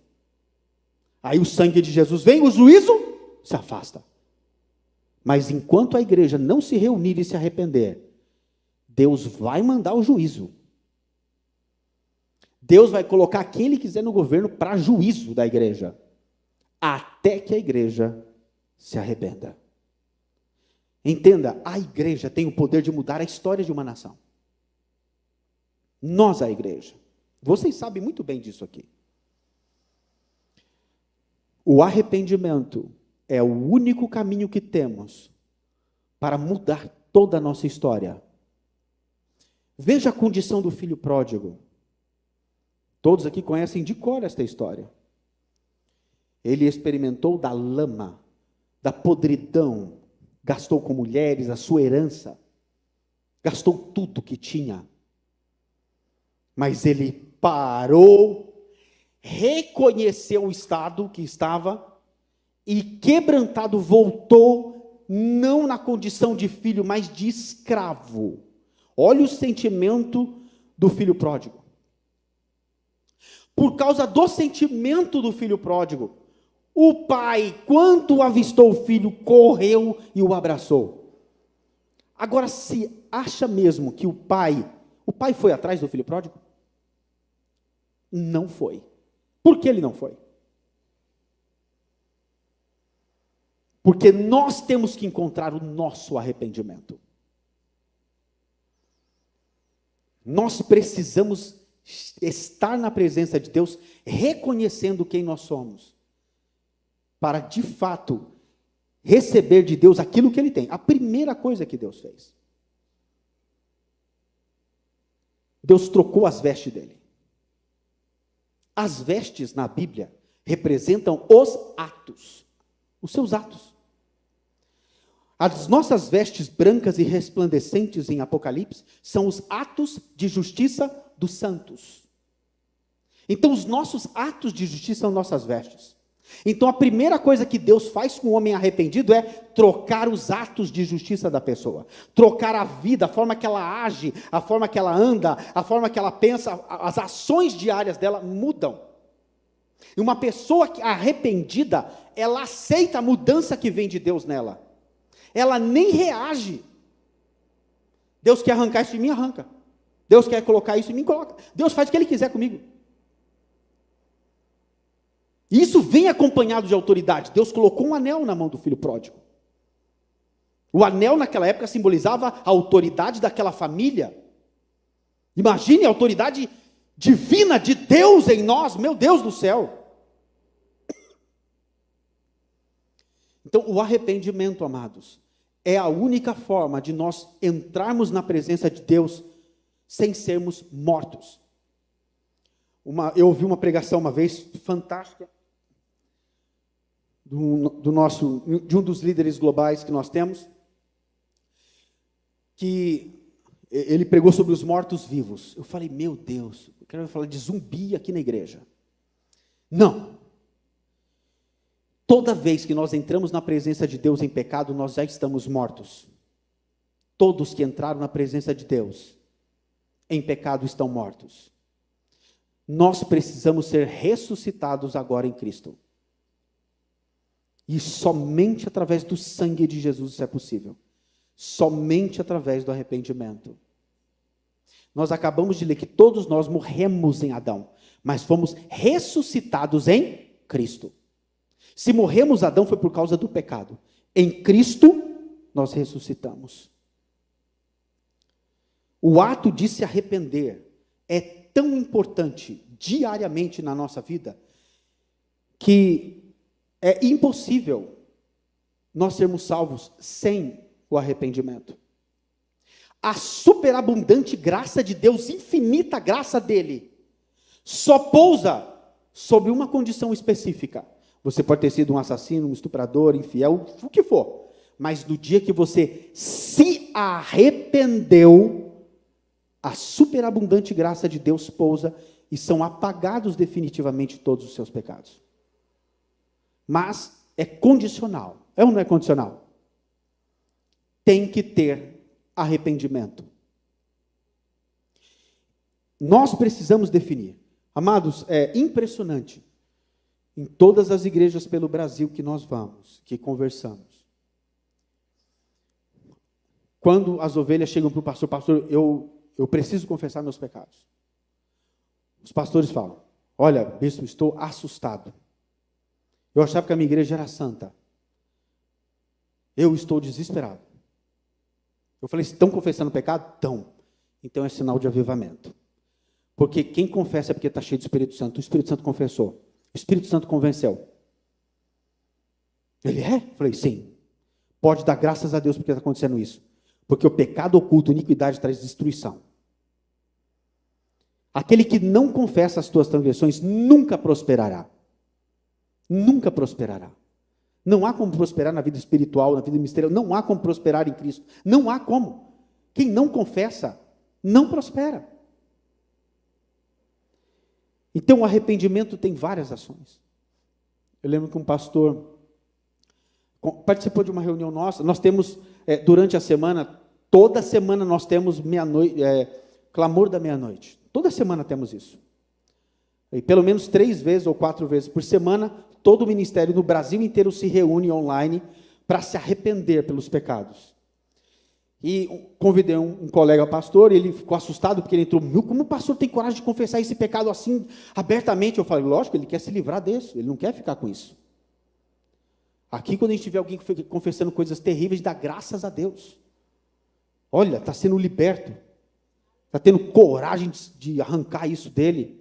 Aí o sangue de Jesus vem, o juízo se afasta. Mas enquanto a igreja não se reunir e se arrepender, Deus vai mandar o juízo. Deus vai colocar quem Ele quiser no governo para juízo da igreja, até que a igreja se arrependa. Entenda, a igreja tem o poder de mudar a história de uma nação. Nós, a igreja. Vocês sabem muito bem disso aqui. O arrependimento é o único caminho que temos para mudar toda a nossa história. Veja a condição do filho pródigo. Todos aqui conhecem de cor esta história. Ele experimentou da lama, da podridão, gastou com mulheres a sua herança, gastou tudo que tinha. Mas ele parou, reconheceu o estado que estava e, quebrantado, voltou, não na condição de filho, mas de escravo. Olha o sentimento do filho pródigo. Por causa do sentimento do filho pródigo, o pai, quando avistou o filho, correu e o abraçou. Agora, se acha mesmo que o pai foi atrás do filho pródigo? Não foi. Por que ele não foi? Porque nós temos que encontrar o nosso arrependimento. Nós precisamos estar na presença de Deus, reconhecendo quem nós somos, para de fato receber de Deus aquilo que Ele tem. A primeira coisa que Deus fez, Deus trocou as vestes dele. As vestes na Bíblia representam os atos, os seus atos. As nossas vestes brancas e resplandecentes em Apocalipse são os atos de justiça dos santos. Então, os nossos atos de justiça são nossas vestes. Então, a primeira coisa que Deus faz com o homem arrependido é trocar os atos de justiça da pessoa. Trocar a vida, a forma que ela age, a forma que ela anda, a forma que ela pensa, as ações diárias dela mudam. E uma pessoa arrependida, ela aceita a mudança que vem de Deus nela. Ela nem reage. Deus quer arrancar isso de mim, arranca. Deus quer colocar isso em mim, coloca. Deus faz o que Ele quiser comigo. E isso vem acompanhado de autoridade. Deus colocou um anel na mão do filho pródigo. O anel naquela época simbolizava a autoridade daquela família. Imagine a autoridade divina de Deus em nós, meu Deus do céu. Então, o arrependimento, amados, é a única forma de nós entrarmos na presença de Deus sem sermos mortos. Eu ouvi uma pregação uma vez, fantástica, de um dos líderes globais que nós temos, que ele pregou sobre os mortos-vivos. Eu falei, meu Deus, eu quero falar de zumbi aqui na igreja. Não. Toda vez que nós entramos na presença de Deus em pecado, nós já estamos mortos. Todos que entraram na presença de Deus em pecado estão mortos. Nós precisamos ser ressuscitados agora em Cristo. E somente através do sangue de Jesus isso é possível. Somente através do arrependimento. Nós acabamos de ler que todos nós morremos em Adão, mas fomos ressuscitados em Cristo. Se morremos Adão foi por causa do pecado. Em Cristo nós ressuscitamos. O ato de se arrepender é tão importante diariamente na nossa vida que é impossível nós sermos salvos sem o arrependimento. A superabundante graça de Deus, infinita graça dele, só pousa sobre uma condição específica. Você pode ter sido um assassino, um estuprador, infiel, o que for. Mas no dia que você se arrependeu, a superabundante graça de Deus pousa e são apagados definitivamente todos os seus pecados. Mas é condicional. É ou não é condicional? Tem que ter arrependimento. Nós precisamos definir. Amados, é impressionante. Em todas as igrejas pelo Brasil que nós vamos, que conversamos. Quando as ovelhas chegam para o pastor, pastor, eu preciso confessar meus pecados. Os pastores falam, olha, bispo, estou assustado. Eu achava que a minha igreja era santa. Eu estou desesperado. Eu falei, estão confessando pecado? Estão. Então é sinal de avivamento. Porque quem confessa é porque está cheio do Espírito Santo. O Espírito Santo confessou. O Espírito Santo convenceu. Ele é? Eu falei, sim. Pode dar graças a Deus porque está acontecendo isso. Porque o pecado oculto, iniquidade, traz destruição. Aquele que não confessa as tuas transgressões nunca prosperará. Nunca prosperará. Não há como prosperar na vida espiritual, na vida ministerial. Não há como prosperar em Cristo. Não há como. Quem não confessa, não prospera. Então, o arrependimento tem várias ações. Eu lembro que um pastor participou de uma reunião nossa. Nós temos, durante a semana, toda semana nós temos meia-noite, clamor da meia-noite. Toda semana temos isso. E pelo menos 3 vezes ou 4 vezes por semana, todo o ministério no Brasil inteiro se reúne online para se arrepender pelos pecados. E convidei um colega pastor, e ele ficou assustado, porque ele entrou, como o pastor tem coragem de confessar esse pecado assim, abertamente? Eu falei, lógico, ele quer se livrar disso, ele não quer ficar com isso. Aqui, quando a gente vê alguém confessando coisas terríveis, dá graças a Deus. Olha, está sendo liberto, está tendo coragem de arrancar isso dele.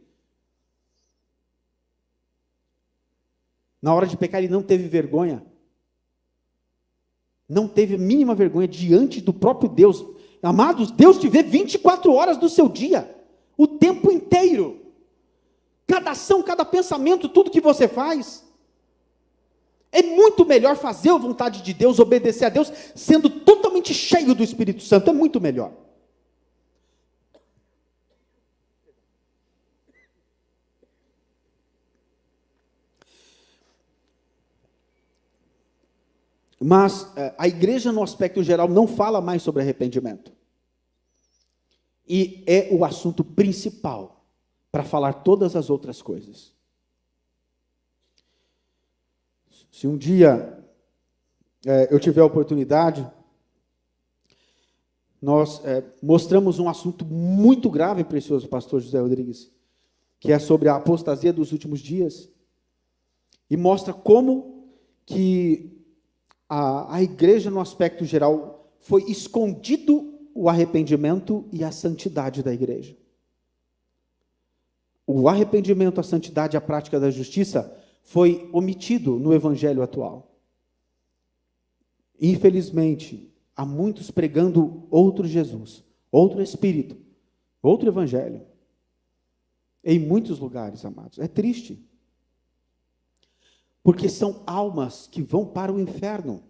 Na hora de pecar, ele não teve vergonha. Não teve a mínima vergonha diante do próprio Deus. Amados, Deus te vê 24 horas do seu dia, o tempo inteiro. Cada ação, cada pensamento, tudo que você faz. É muito melhor fazer a vontade de Deus, obedecer a Deus, sendo totalmente cheio do Espírito Santo. É muito melhor. Mas a igreja, no aspecto geral, não fala mais sobre arrependimento. E é o assunto principal para falar todas as outras coisas. Se um dia eu tiver a oportunidade, nós mostramos um assunto muito grave, precioso pastor José Rodrigues, que é sobre a apostasia dos últimos dias, e mostra como que a igreja, no aspecto geral, foi escondido o arrependimento e a santidade da igreja. O arrependimento, a santidade e a prática da justiça foi omitido no evangelho atual. Infelizmente, há muitos pregando outro Jesus, outro Espírito, outro evangelho. Em muitos lugares, amados. É triste. Porque são almas que vão para o inferno,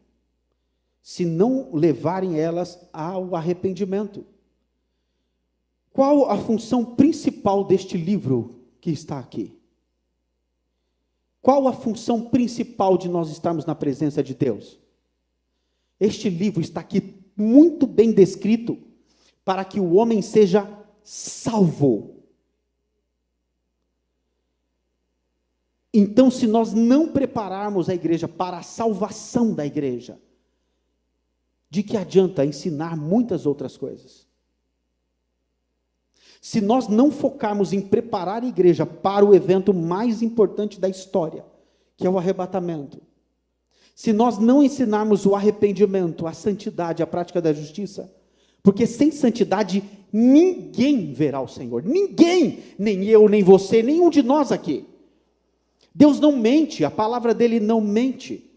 se não levarem elas ao arrependimento. Qual a função principal deste livro que está aqui? Qual a função principal de nós estarmos na presença de Deus? Este livro está aqui muito bem descrito para que o homem seja salvo. Então, se nós não prepararmos a igreja para a salvação da igreja, de que adianta ensinar muitas outras coisas? Se nós não focarmos em preparar a igreja para o evento mais importante da história, que é o arrebatamento, se nós não ensinarmos o arrependimento, a santidade, a prática da justiça, porque sem santidade ninguém verá o Senhor, ninguém, nem eu, nem você, nenhum de nós aqui. Deus não mente, a palavra dele não mente,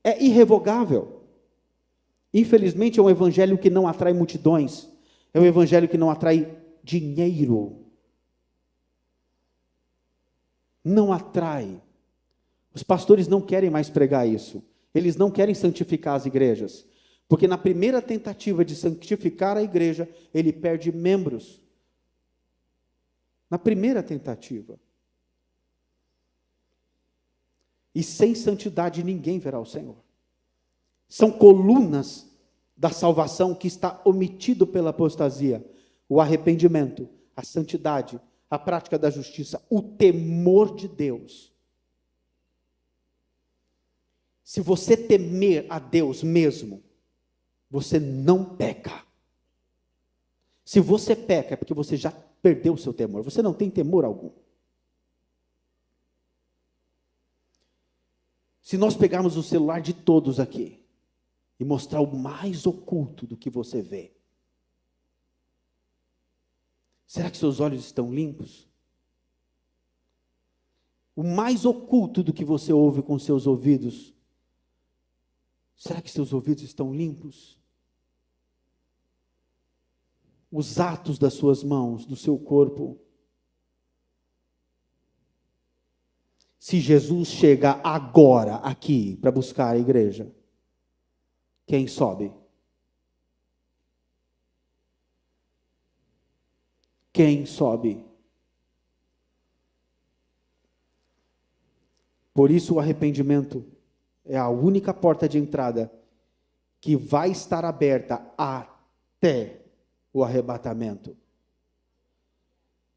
é irrevogável. Infelizmente é um evangelho que não atrai multidões, é um evangelho que não atrai dinheiro, não atrai. Os pastores não querem mais pregar isso, eles não querem santificar as igrejas, porque na primeira tentativa de santificar a igreja, ele perde membros. na primeira tentativa. E sem santidade ninguém verá o Senhor. São colunas da salvação que está omitido pela apostasia: o arrependimento, a santidade, a prática da justiça, o temor de Deus. Se você temer a Deus mesmo, você não peca. Se você peca, é porque você já perdeu o seu temor. Você não tem temor algum. Se nós pegarmos o celular de todos aqui e mostrar o mais oculto do que você vê, será que seus olhos estão limpos? O mais oculto do que você ouve com seus ouvidos, será que seus ouvidos estão limpos? Os atos das suas mãos, do seu corpo. Se Jesus chega agora aqui para buscar a igreja, quem sobe? Quem sobe? Por isso o arrependimento é a única porta de entrada que vai estar aberta até o arrebatamento.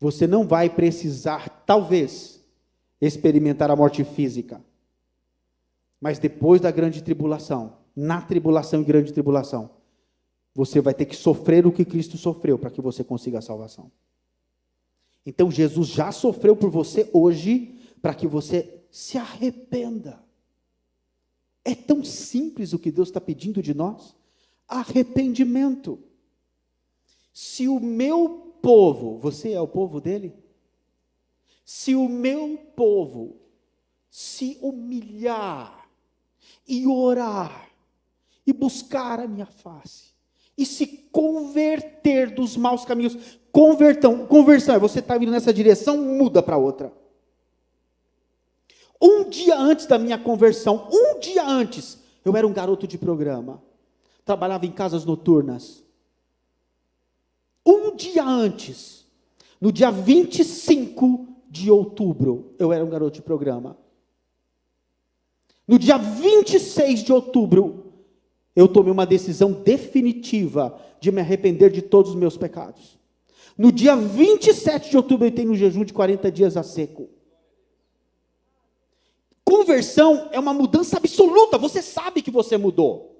Você não vai precisar, talvez, experimentar a morte física, mas depois da grande tribulação, na tribulação e grande tribulação, você vai ter que sofrer o que Cristo sofreu para que você consiga a salvação. Então Jesus já sofreu por você hoje para que você se arrependa. É tão simples o que Deus está pedindo de nós: arrependimento. Se o meu povo, você é o povo dele? Se o meu povo se humilhar e orar e buscar a minha face e se converter dos maus caminhos, conversão é você está vindo nessa direção, muda para outra. Um dia antes da minha conversão, eu era um garoto de programa, trabalhava em casas noturnas. Um dia antes, no dia 25 de outubro, eu era um garoto de programa. No dia 26 de outubro, eu tomei uma decisão definitiva de me arrepender de todos os meus pecados. No dia 27 de outubro, eu entrei no jejum de 40 dias a seco. Conversão é uma mudança absoluta. Você sabe que você mudou.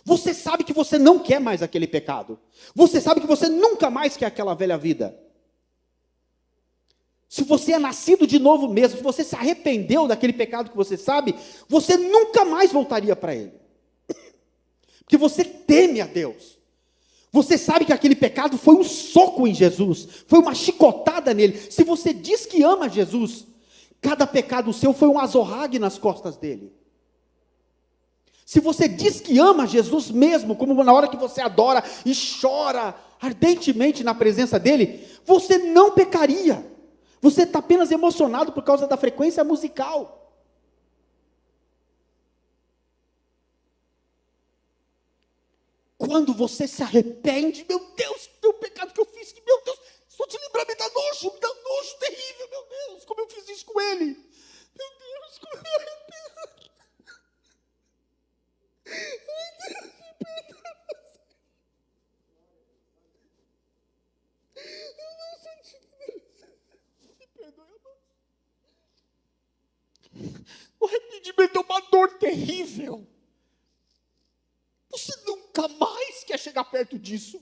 Você sabe que você não quer mais aquele pecado. Você sabe que você nunca mais quer aquela velha vida. Se você é nascido de novo mesmo, se você se arrependeu daquele pecado que você sabe, você nunca mais voltaria para ele. Porque você teme a Deus. Você sabe que aquele pecado foi um soco em Jesus, foi uma chicotada nele. Se você diz que ama Jesus, cada pecado seu foi um azorrague nas costas dele. Se você diz que ama Jesus mesmo, como na hora que você adora e chora ardentemente na presença dele, você não pecaria. Você está apenas emocionado por causa da frequência musical. Quando você se arrepende, meu Deus, meu pecado que eu fiz, meu Deus, só de lembrar me dá nojo terrível, meu Deus, como eu fiz isso com ele. Meu Deus, como eu me arrependo. Ai, Deus, me perdoa. Eu não senti Deus. Me perdoe, irmão. O arrependimento é uma dor terrível. Você nunca mais quer chegar perto disso.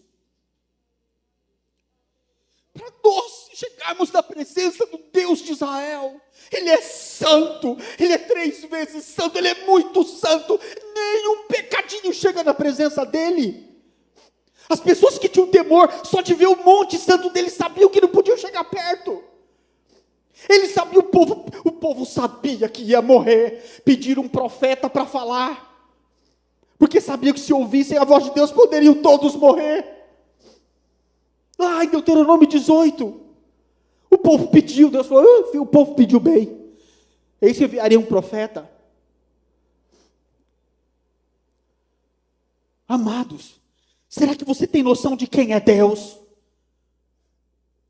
Para nós chegarmos na presença do Deus de Israel, Ele é santo, Ele é 3 vezes santo, Ele é muito santo, nenhum pecadinho chega na presença dEle. As pessoas que tinham temor, só de ver o monte santo dEle, sabiam que não podiam chegar perto. Ele sabia, o povo sabia que ia morrer, pediram um profeta para falar, porque sabia que se ouvissem a voz de Deus, poderiam todos morrer. Lá em Deuteronômio 18, o povo pediu, Deus falou, o povo pediu bem, eis que enviaria um profeta. Amados, será que você tem noção de quem é Deus?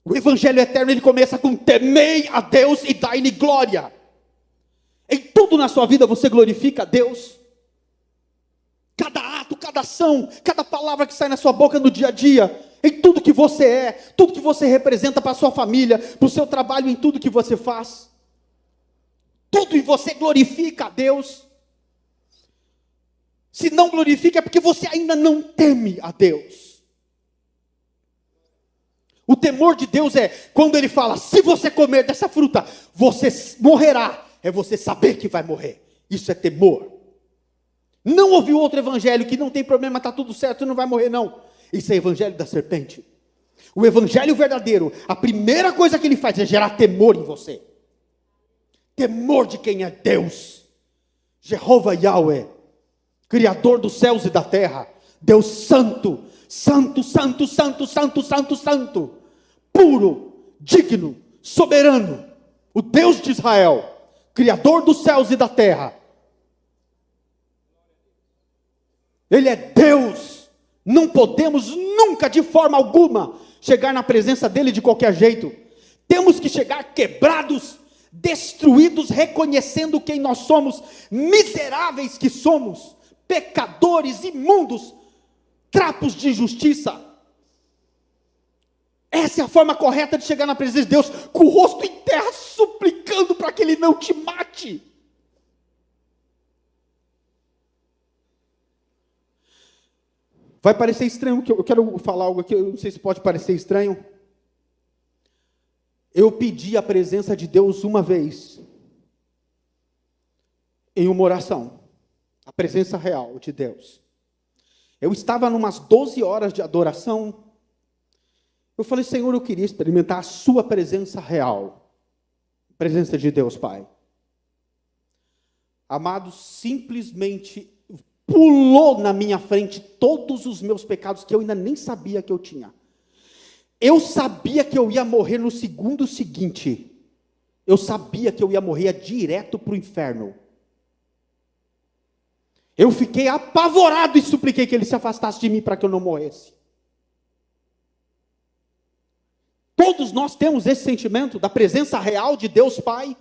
O evangelho eterno, ele começa com: temei a Deus e dai-lhe glória. Em tudo na sua vida você glorifica a Deus. Cada ato, cada ação, cada palavra que sai na sua boca no dia a dia, em tudo que você é, tudo que você representa para a sua família, para o seu trabalho, em tudo que você faz. Tudo em você glorifica a Deus. Se não glorifica é porque você ainda não teme a Deus. O temor de Deus é quando ele fala: se você comer dessa fruta, você morrerá. É você saber que vai morrer. Isso é temor. Não ouviu outro evangelho que não tem problema, está tudo certo, não vai morrer não. Isso é evangelho da serpente. O evangelho verdadeiro, a primeira coisa que ele faz é gerar temor em você. Temor de quem é Deus. Jeová Yahweh, Criador dos céus e da terra. Deus santo, santo, santo, santo, santo, santo, santo. Puro, digno, soberano. O Deus de Israel, Criador dos céus e da terra. Ele é Deus. Não podemos nunca, de forma alguma, chegar na presença dele de qualquer jeito. Temos que chegar quebrados, destruídos, reconhecendo quem nós somos, miseráveis que somos, pecadores, imundos, trapos de injustiça. Essa é a forma correta de chegar na presença de Deus, com o rosto em terra, suplicando para que ele não te mate. Vai parecer estranho, que eu quero falar algo aqui, eu não sei se pode parecer estranho. Eu pedi a presença de Deus uma vez, em uma oração, a presença real de Deus. Eu estava numas 12 horas de adoração, eu falei: Senhor, eu queria experimentar a sua presença real, presença de Deus Pai. Amado, simplesmente pulou na minha frente todos os meus pecados que eu ainda nem sabia que eu tinha. Eu sabia que eu ia morrer no segundo seguinte. Eu sabia que eu ia morrer direto para o inferno. Eu fiquei apavorado e supliquei que ele se afastasse de mim para que eu não morresse. Todos nós temos esse sentimento da presença real de Deus Pai.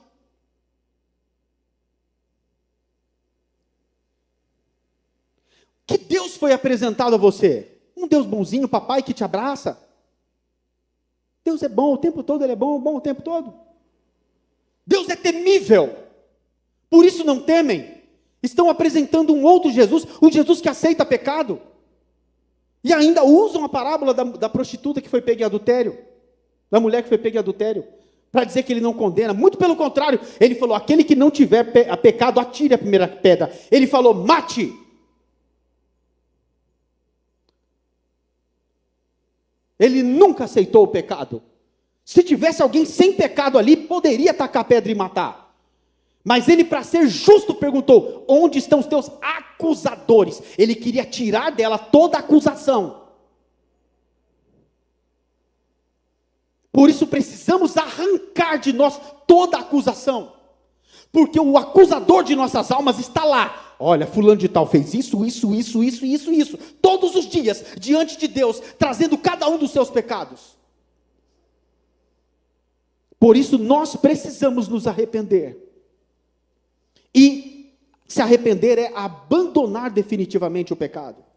Que Deus foi apresentado a você? Um Deus bonzinho, papai que te abraça? Deus é bom o tempo todo, ele é bom o tempo todo. Deus é temível, por isso não temem. Estão apresentando um outro Jesus, um Jesus que aceita pecado. E ainda usam a parábola da prostituta que foi pega em adultério, da mulher que foi pega em adultério, para dizer que ele não condena. Muito pelo contrário, ele falou: aquele que não tiver pecado, atire a primeira pedra. Ele falou: mate. Ele nunca aceitou o pecado. Se tivesse alguém sem pecado ali, poderia tacar pedra e matar. Mas ele, para ser justo, perguntou: onde estão os teus acusadores? Ele queria tirar dela toda a acusação. Por isso precisamos arrancar de nós toda a acusação. Porque o acusador de nossas almas está lá. Olha, fulano de tal fez isso, todos os dias, diante de Deus, trazendo cada um dos seus pecados. Por isso nós precisamos nos arrepender. E se arrepender é abandonar definitivamente o pecado.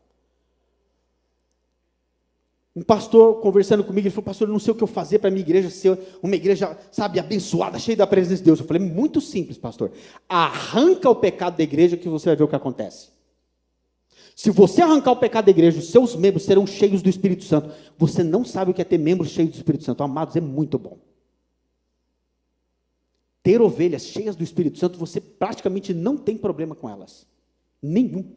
Um pastor conversando comigo, ele falou: pastor, eu não sei o que eu fazer para a minha igreja ser uma igreja, sabe, abençoada, cheia da presença de Deus. Eu falei: muito simples, pastor. Arranca o pecado da igreja que você vai ver o que acontece. Se você arrancar o pecado da igreja, os seus membros serão cheios do Espírito Santo. Você não sabe o que é ter membros cheios do Espírito Santo. Amados, é muito bom. Ter ovelhas cheias do Espírito Santo, você praticamente não tem problema com elas. Nenhum.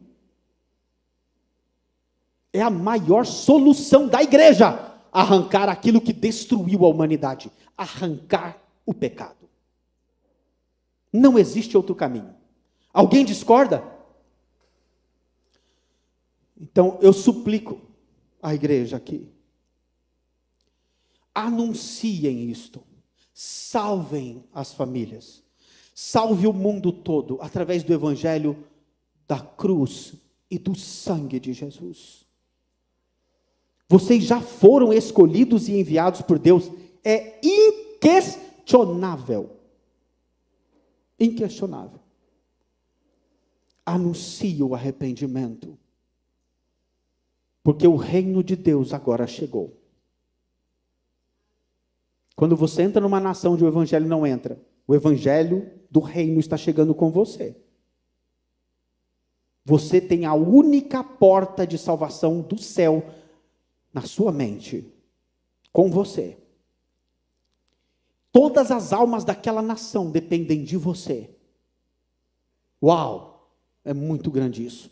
É a maior solução da igreja, arrancar aquilo que destruiu a humanidade, arrancar o pecado. Não existe outro caminho. Alguém discorda? Então eu suplico à igreja aqui: anunciem isto, salvem as famílias, salve o mundo todo, através do evangelho da cruz e do sangue de Jesus. Vocês já foram escolhidos e enviados por Deus, é inquestionável. Inquestionável. Anuncia o arrependimento. Porque o reino de Deus agora chegou. Quando você entra numa nação onde o evangelho não entra, o evangelho do reino está chegando com você. Você tem a única porta de salvação do céu na sua mente, com você. Todas as almas daquela nação dependem de você. Uau! É muito grande isso.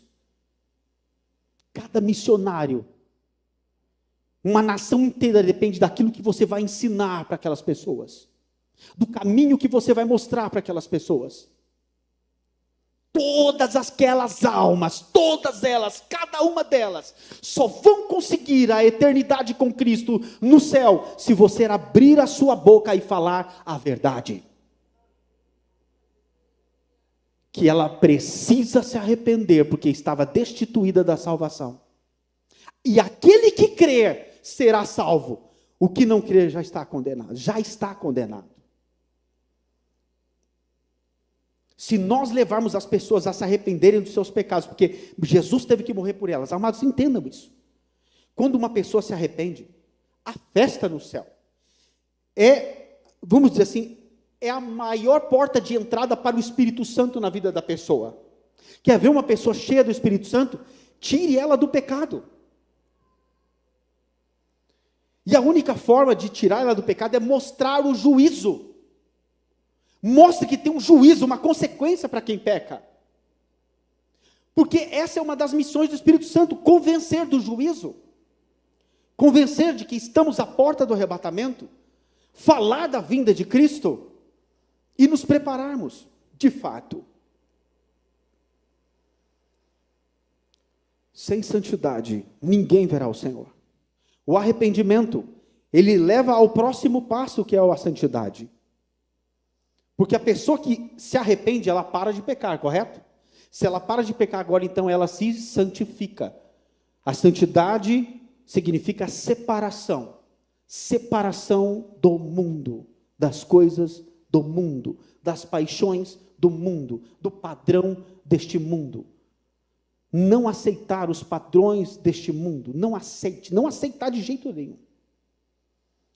Cada missionário, uma nação inteira depende daquilo que você vai ensinar para aquelas pessoas, do caminho que você vai mostrar para aquelas pessoas. Todas aquelas almas, todas elas, cada uma delas, só vão conseguir a eternidade com Cristo no céu, se você abrir a sua boca e falar a verdade. Que ela precisa se arrepender, porque estava destituída da salvação. E aquele que crer será salvo. O que não crer já está condenado. Já está condenado. Se nós levarmos as pessoas a se arrependerem dos seus pecados, porque Jesus teve que morrer por elas, amados, entendam isso. Quando uma pessoa se arrepende, a festa no céu é, vamos dizer assim, é a maior porta de entrada para o Espírito Santo na vida da pessoa. Quer ver uma pessoa cheia do Espírito Santo? Tire ela do pecado. E a única forma de tirar ela do pecado é mostrar o juízo. Mostre que tem um juízo, uma consequência para quem peca. Porque essa é uma das missões do Espírito Santo, convencer do juízo. Convencer de que estamos à porta do arrebatamento, falar da vinda de Cristo e nos prepararmos, de fato. Sem santidade, ninguém verá o Senhor. O arrependimento, ele leva ao próximo passo, que é a santidade. Porque a pessoa que se arrepende, ela para de pecar, correto? Se ela para de pecar agora, então ela se santifica. A santidade significa separação. Separação do mundo, das coisas do mundo, das paixões do mundo, do padrão deste mundo. Não aceitar os padrões deste mundo, não aceitar de jeito nenhum.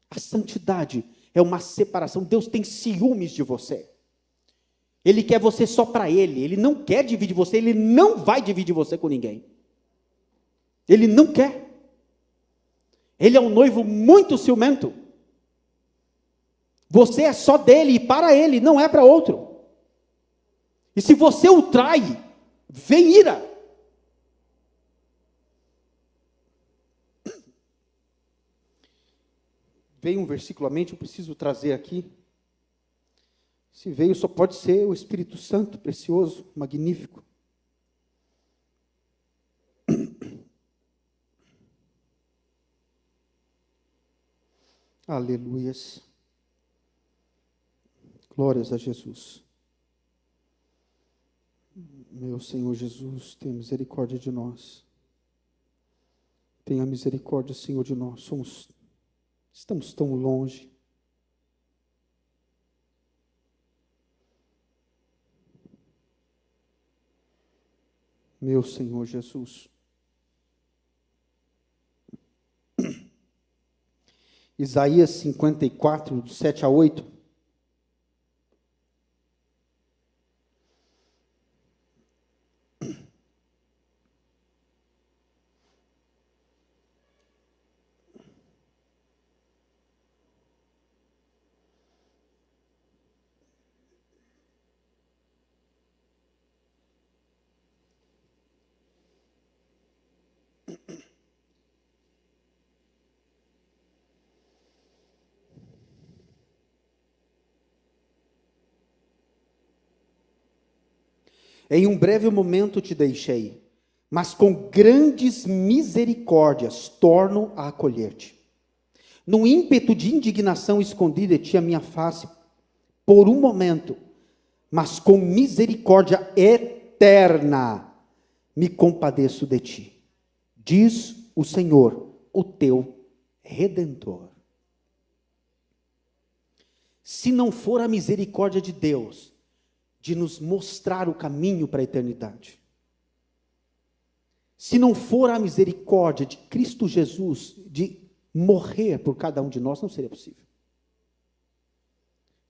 A santidade é uma separação. Deus tem ciúmes de você. Ele quer você só para Ele. Ele não quer dividir você. Ele não vai dividir você com ninguém. Ele não quer. Ele é um noivo muito ciumento. Você é só dele e para Ele, não é para outro. E se você o trai, vem ira. Veio um versículo à mente, eu preciso trazer aqui. Se veio, só pode ser o Espírito Santo, precioso, magnífico. Aleluias. Glórias a Jesus. Meu Senhor Jesus, tenha misericórdia de nós. Tenha misericórdia, Senhor, de nós. Estamos tão longe. Meu Senhor Jesus. Isaías 54, do 7 a 8. Em um breve momento te deixei, mas com grandes misericórdias torno a acolher-te. Num ímpeto de indignação escondi de ti a minha face por um momento, mas com misericórdia eterna me compadeço de ti, diz o Senhor, o teu Redentor. Se não for a misericórdia de Deus, de nos mostrar o caminho para a eternidade, se não for a misericórdia de Cristo Jesus, de morrer por cada um de nós, não seria possível.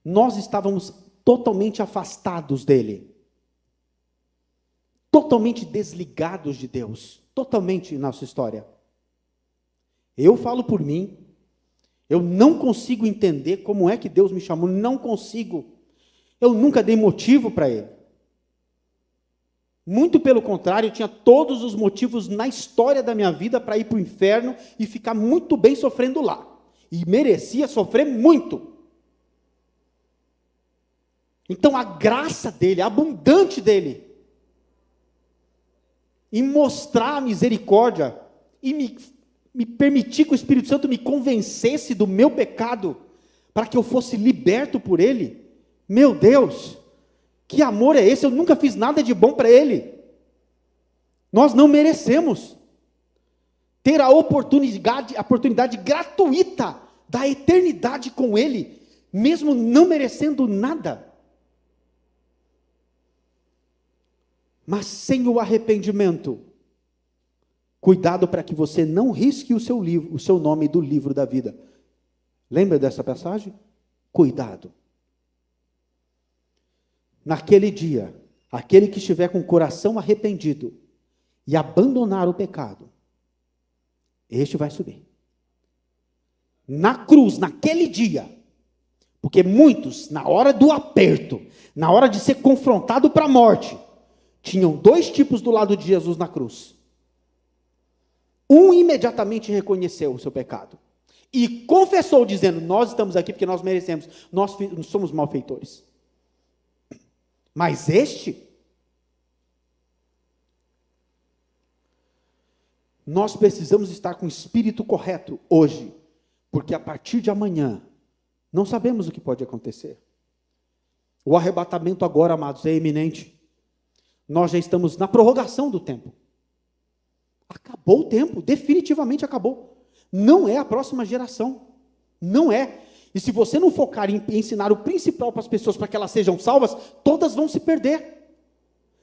Nós estávamos totalmente afastados dele, totalmente desligados de Deus, totalmente em nossa história. Eu falo por mim, eu não consigo entender como é que Deus me chamou, não consigo. Eu nunca dei motivo para ele. Muito pelo contrário, eu tinha todos os motivos na história da minha vida para ir para o inferno e ficar muito bem sofrendo lá. E merecia sofrer muito. Então a graça dele, a abundante dele, em mostrar a misericórdia e me permitir que o Espírito Santo me convencesse do meu pecado, para que eu fosse liberto por ele. Meu Deus, que amor é esse? Eu nunca fiz nada de bom para ele. Nós não merecemos ter a oportunidade gratuita da eternidade com ele, mesmo não merecendo nada. Mas sem o arrependimento, cuidado para que você não risque o seu nome do livro da vida. Lembra dessa passagem? Cuidado. Naquele dia, aquele que estiver com o coração arrependido e abandonar o pecado, este vai subir. Na cruz, naquele dia, porque muitos, na hora do aperto, na hora de ser confrontado para a morte, tinham dois tipos do lado de Jesus na cruz. Um imediatamente reconheceu o seu pecado e confessou, dizendo: nós estamos aqui porque nós merecemos, nós somos malfeitores. Mas nós precisamos estar com o espírito correto hoje, porque a partir de amanhã, não sabemos o que pode acontecer. O arrebatamento agora, amados, é iminente. Nós já estamos na prorrogação do tempo. Acabou o tempo, definitivamente acabou. Não é a próxima geração, não é. E se você não focar em ensinar o principal para as pessoas, para que elas sejam salvas, todas vão se perder.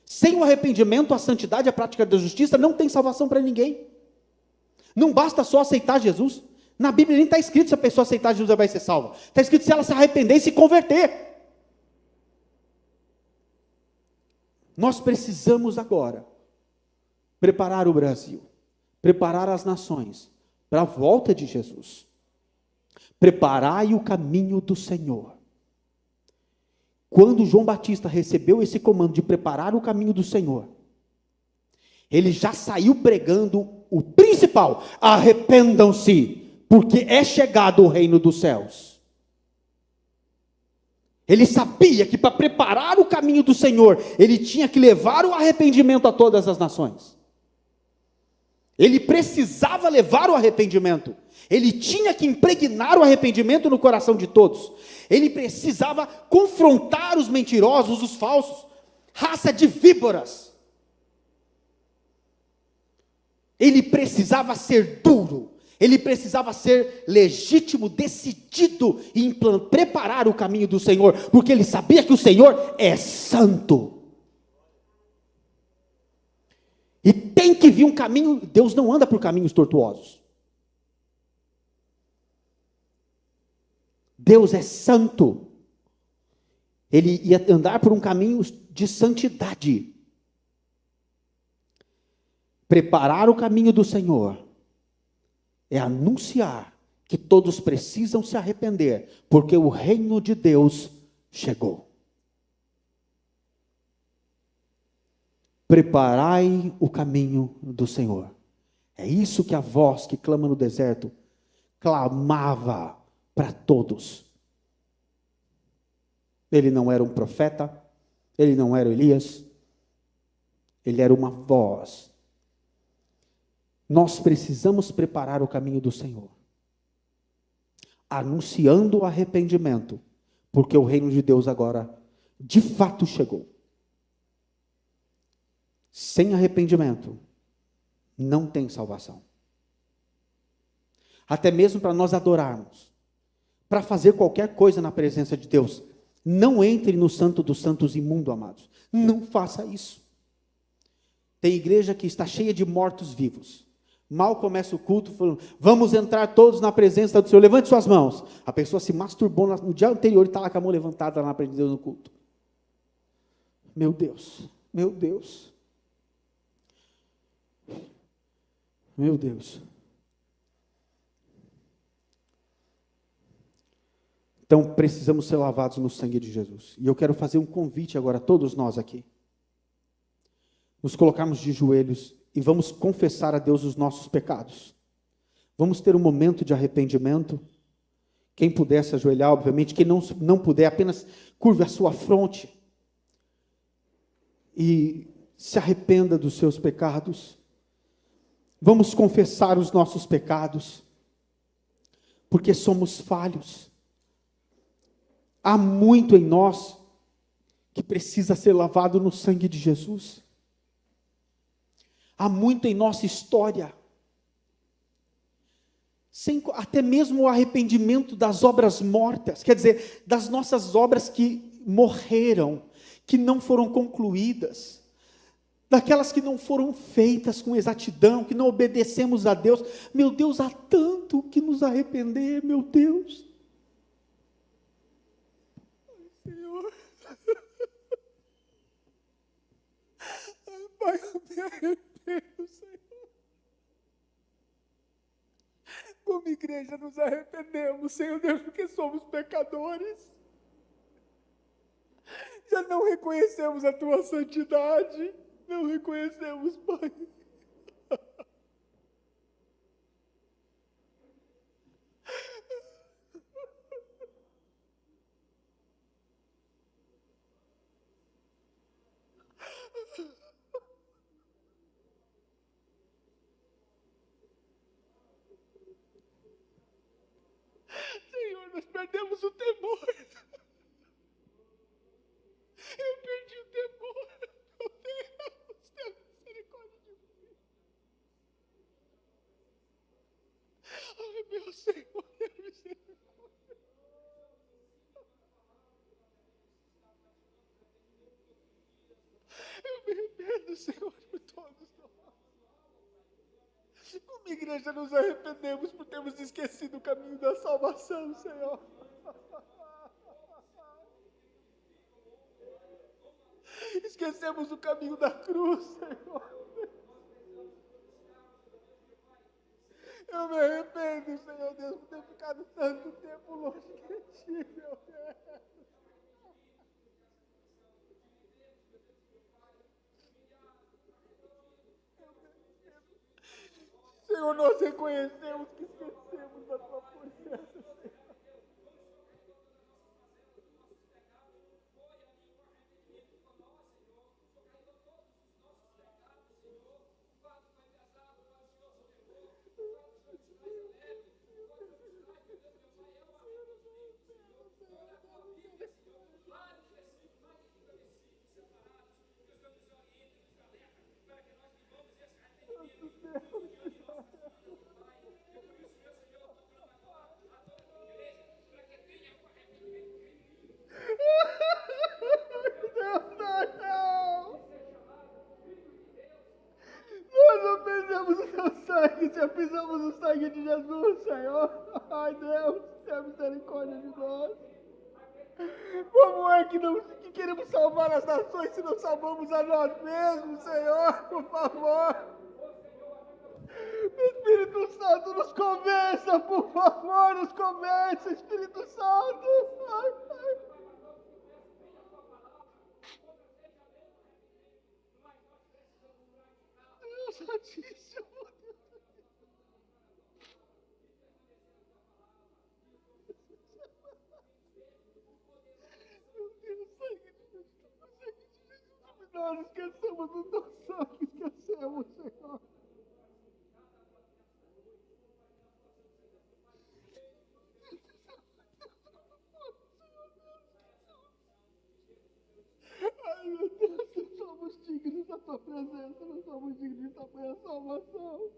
Sem o arrependimento, a santidade, a prática da justiça, não tem salvação para ninguém. Não basta só aceitar Jesus. Na Bíblia nem está escrito se a pessoa aceitar Jesus ela vai ser salva. Está escrito se ela se arrepender e se converter. Nós precisamos agora preparar o Brasil, preparar as nações para a volta de Jesus. Preparai o caminho do Senhor. Quando João Batista recebeu esse comando de preparar o caminho do Senhor, ele já saiu pregando o principal: arrependam-se, porque é chegado o reino dos céus. Ele sabia que para preparar o caminho do Senhor, ele tinha que levar o arrependimento a todas as nações. Ele precisava levar o arrependimento. Ele tinha que impregnar o arrependimento no coração de todos. Ele precisava confrontar os mentirosos, os falsos, raça de víboras. Ele precisava ser duro. Ele precisava ser legítimo, decidido em preparar o caminho do Senhor, porque ele sabia que o Senhor é santo. E tem que vir um caminho. Deus não anda por caminhos tortuosos. Deus é santo. Ele ia andar por um caminho de santidade. Preparar o caminho do Senhor é anunciar que todos precisam se arrepender, porque o reino de Deus chegou. Preparai o caminho do Senhor. É isso que a voz que clama no deserto clamava para todos. Ele não era um profeta, ele não era Elias, ele era uma voz. Nós precisamos preparar o caminho do Senhor, anunciando o arrependimento, porque o reino de Deus agora, de fato, chegou. Sem arrependimento, não tem salvação. Até mesmo para nós adorarmos, para fazer qualquer coisa na presença de Deus. Não entre no Santo dos Santos imundo, amados. Não faça isso. Tem igreja que está cheia de mortos-vivos. Mal começa o culto, falando, vamos entrar todos na presença do Senhor. Levante suas mãos. A pessoa se masturbou no dia anterior e está lá com a mão levantada lá na presença de Deus no culto. Meu Deus, meu Deus. Meu Deus. Então, precisamos ser lavados no sangue de Jesus. E eu quero fazer um convite agora a todos nós aqui. Nos colocarmos de joelhos e vamos confessar a Deus os nossos pecados. Vamos ter um momento de arrependimento. Quem puder se ajoelhar, obviamente. Quem não puder, apenas curve a sua fronte. E se arrependa dos seus pecados. Vamos confessar os nossos pecados. Porque somos falhos. Há muito em nós que precisa ser lavado no sangue de Jesus. Há muito em nossa história. Até mesmo o arrependimento das obras mortas, quer dizer, das nossas obras que morreram, que não foram concluídas, daquelas que não foram feitas com exatidão, que não obedecemos a Deus. Meu Deus, há tanto que nos arrepender, meu Deus. Senhor, Pai, eu me arrependo, Senhor. Como igreja nos arrependemos, Senhor Deus, porque somos pecadores. Já não reconhecemos a Tua santidade, não reconhecemos, Pai. Senhor, nós perdemos o temor. Eu perdi o temor. Meu Deus, tenha misericórdia de mim. Ai, meu Senhor, tenha misericórdia. Eu me arrependo, Senhor, por todos nós. Como igreja nos arrependemos por termos esquecido o caminho da salvação, Senhor. Esquecemos o caminho da cruz, Senhor. Eu me arrependo, Senhor Deus, por ter ficado tanto tempo longe de Ti, meu Deus. Senhor, nós reconhecemos que esquecemos da Tua presença, Senhor. Nós ofendemos o Teu sangue, já pisamos o sangue de Jesus, Senhor. Ai, Deus, tenha misericórdia de nós. Como é que queremos salvar as nações se não salvamos a nós mesmos, Senhor? Por favor. Espírito Santo, nos convença, por favor, nos convença, Espírito Santo. Ai, ai. Deus Santíssimo. Meu Deus, sangue de Jesus, sangue de Jesus. Nós esquecemos do Teu sangue, esquecemos, Senhor. Ai, meu Deus, não somos dignos da Tua presença, não somos dignos de tamanha salvação.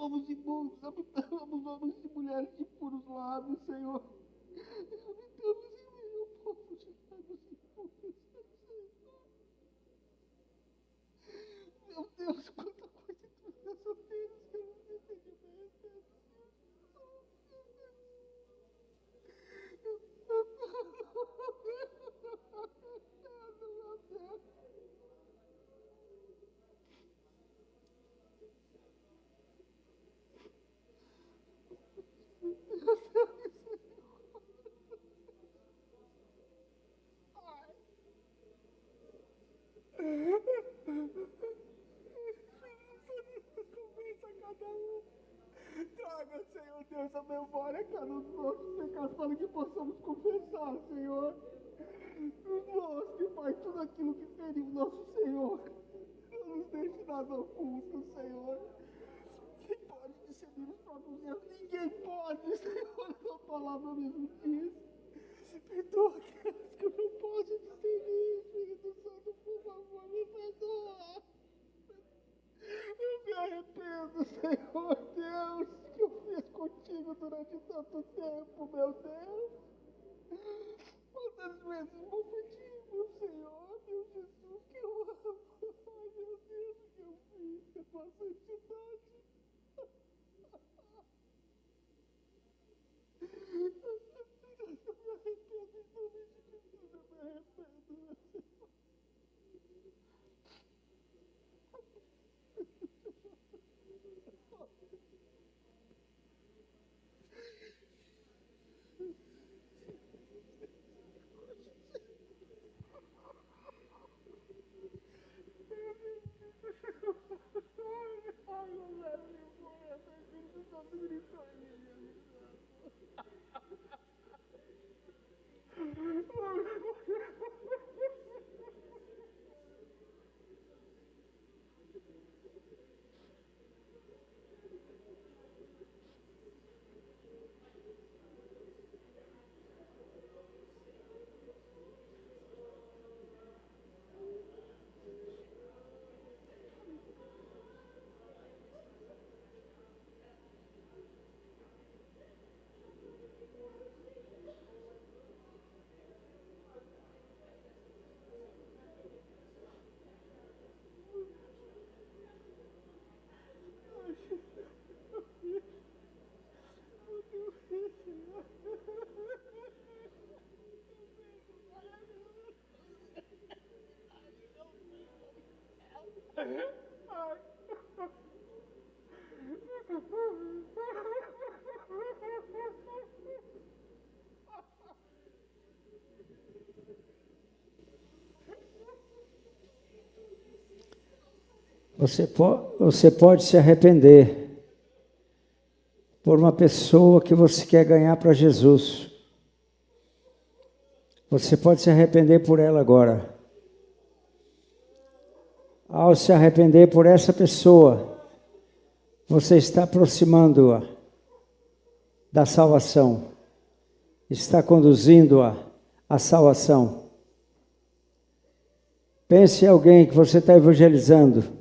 homens imundos, habitamos homens e mulheres de puros lábios, Senhor. Habitamos em meio ao povo de lábios impuros, Senhor. Meu Deus, quanta coisa tu nessa terra, que eu não entendi bem, Senhor. Traga, Senhor Deus, a memória, cara, os nossos pecados, para que possamos confessar, Senhor. Nos mostre, Pai, tudo aquilo que feriu o nosso Senhor. Não nos deixe nada oculto, Senhor. Quem pode discernir os próprios erros? Ninguém pode, Senhor. A palavra mesmo diz. Perdoa aqueles que eu não posso discernir, Espírito Santo, por favor, me perdoa. Eu me arrependo, Senhor Deus, que eu fiz contigo durante tanto tempo, meu Deus. Quantas vezes vou pedir, meu Senhor, meu Jesus, que eu amo. Ai, meu Deus, o que eu fiz com a tua santidade. Eu me arrependo, em nome de Jesus, eu me arrependo. Ai, não leva me embora, Espírito Santo gritou em mim. Você pode se arrepender por uma pessoa que você quer ganhar para Jesus. Você pode se arrepender por ela agora. Ao se arrepender por essa pessoa, você está aproximando-a da salvação. Está conduzindo-a à salvação. Pense em alguém que você está evangelizando,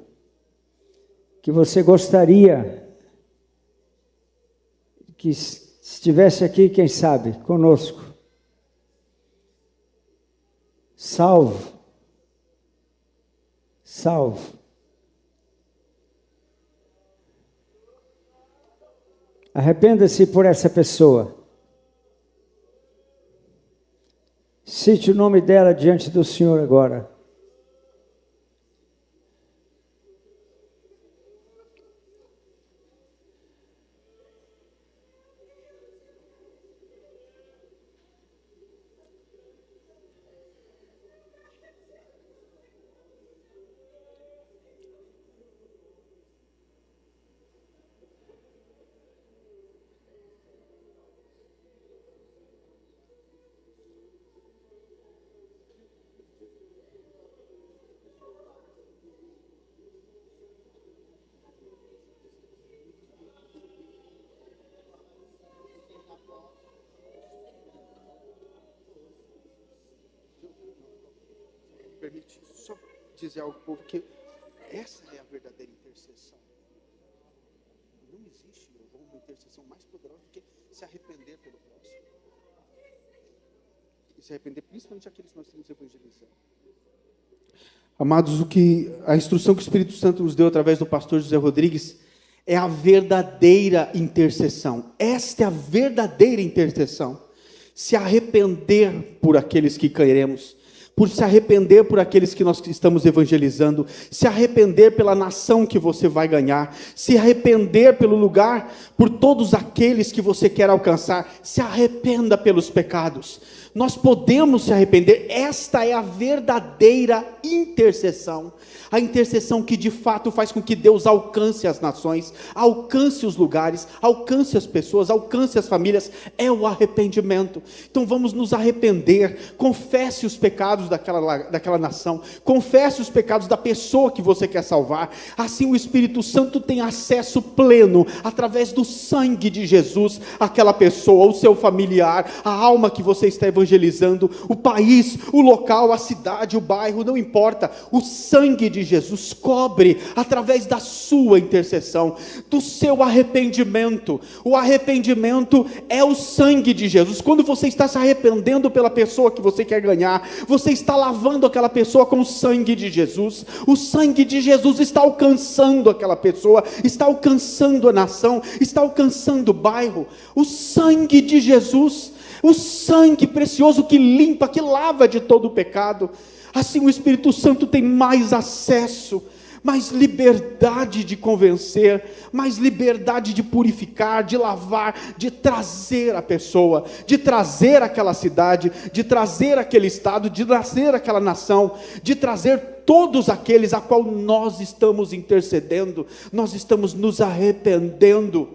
que você gostaria que estivesse aqui, quem sabe, conosco. Salvo. Arrependa-se por essa pessoa. Cite o nome dela diante do Senhor agora. Permite só dizer algo, povo, que essa é a verdadeira intercessão. Não existe uma intercessão mais poderosa do que se arrepender pelo próximo. E se arrepender principalmente aqueles que nós estamos evangelizando. Amados, a instrução que o Espírito Santo nos deu através do pastor José Rodrigues é a verdadeira intercessão. Esta é a verdadeira intercessão. Se arrepender por aqueles que cairemos, por se arrepender por aqueles que nós estamos evangelizando, se arrepender pela nação que você vai ganhar, se arrepender pelo lugar, por todos aqueles que você quer alcançar, se arrependa pelos pecados. Nós podemos se arrepender, esta é a verdadeira intercessão, a intercessão que de fato faz com que Deus alcance as nações, alcance os lugares, alcance as pessoas, alcance as famílias, é o arrependimento. Então vamos nos arrepender, confesse os pecados daquela nação, confesse os pecados da pessoa que você quer salvar, assim o Espírito Santo tem acesso pleno, através do sangue de Jesus, àquela pessoa, o seu familiar, a alma que você está evangelizando, o país, o local, a cidade, o bairro, não importa, o sangue de Jesus cobre, através da sua intercessão, do seu arrependimento. O arrependimento é o sangue de Jesus. Quando você está se arrependendo pela pessoa que você quer ganhar, você está lavando aquela pessoa com o sangue de Jesus. O sangue de Jesus está alcançando aquela pessoa, está alcançando a nação, está alcançando o bairro. O sangue de Jesus, o sangue precioso que limpa, que lava de todo o pecado. Assim o Espírito Santo tem mais acesso, mais liberdade de convencer, mais liberdade de purificar, de lavar, de trazer a pessoa, de trazer aquela cidade, de trazer aquele estado, de trazer aquela nação, de trazer todos aqueles a qual nós estamos intercedendo, nós estamos nos arrependendo.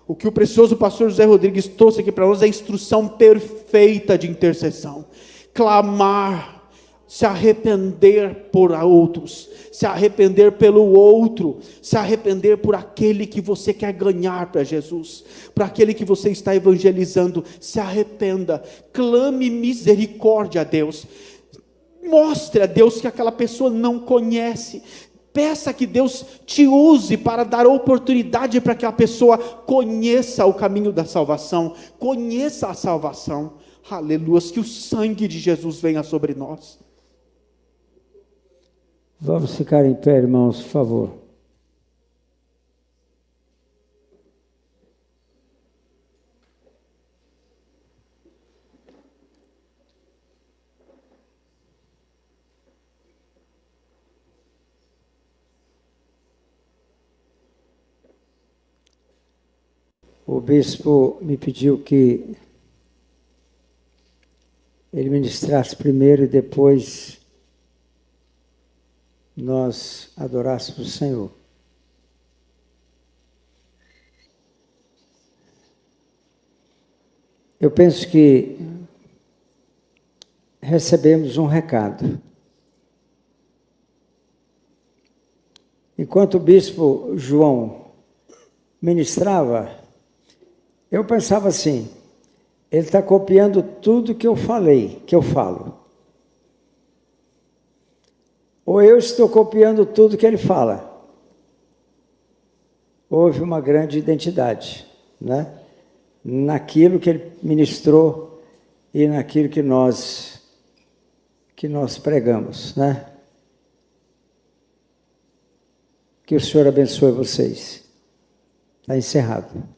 O que o precioso pastor José Rodrigues trouxe aqui para nós é a instrução perfeita de intercessão. Clamar, se arrepender por outros, se arrepender pelo outro, se arrepender por aquele que você quer ganhar para Jesus, para aquele que você está evangelizando. Se arrependa, clame misericórdia a Deus, mostre a Deus que aquela pessoa não conhece. Peça que Deus te use para dar oportunidade para que a pessoa conheça o caminho da salvação, conheça a salvação. Aleluia, que o sangue de Jesus venha sobre nós. Vamos ficar em pé, irmãos, por favor. O bispo me pediu que ele ministrasse primeiro e depois nós adorássemos o Senhor. Eu penso que recebemos um recado. Enquanto o bispo João ministrava, eu pensava assim: ele está copiando tudo que eu falei, que eu falo. Ou eu estou copiando tudo que ele fala. Houve uma grande identidade, né? Naquilo que ele ministrou e naquilo que nós pregamos, né? Que o Senhor abençoe vocês. Está encerrado.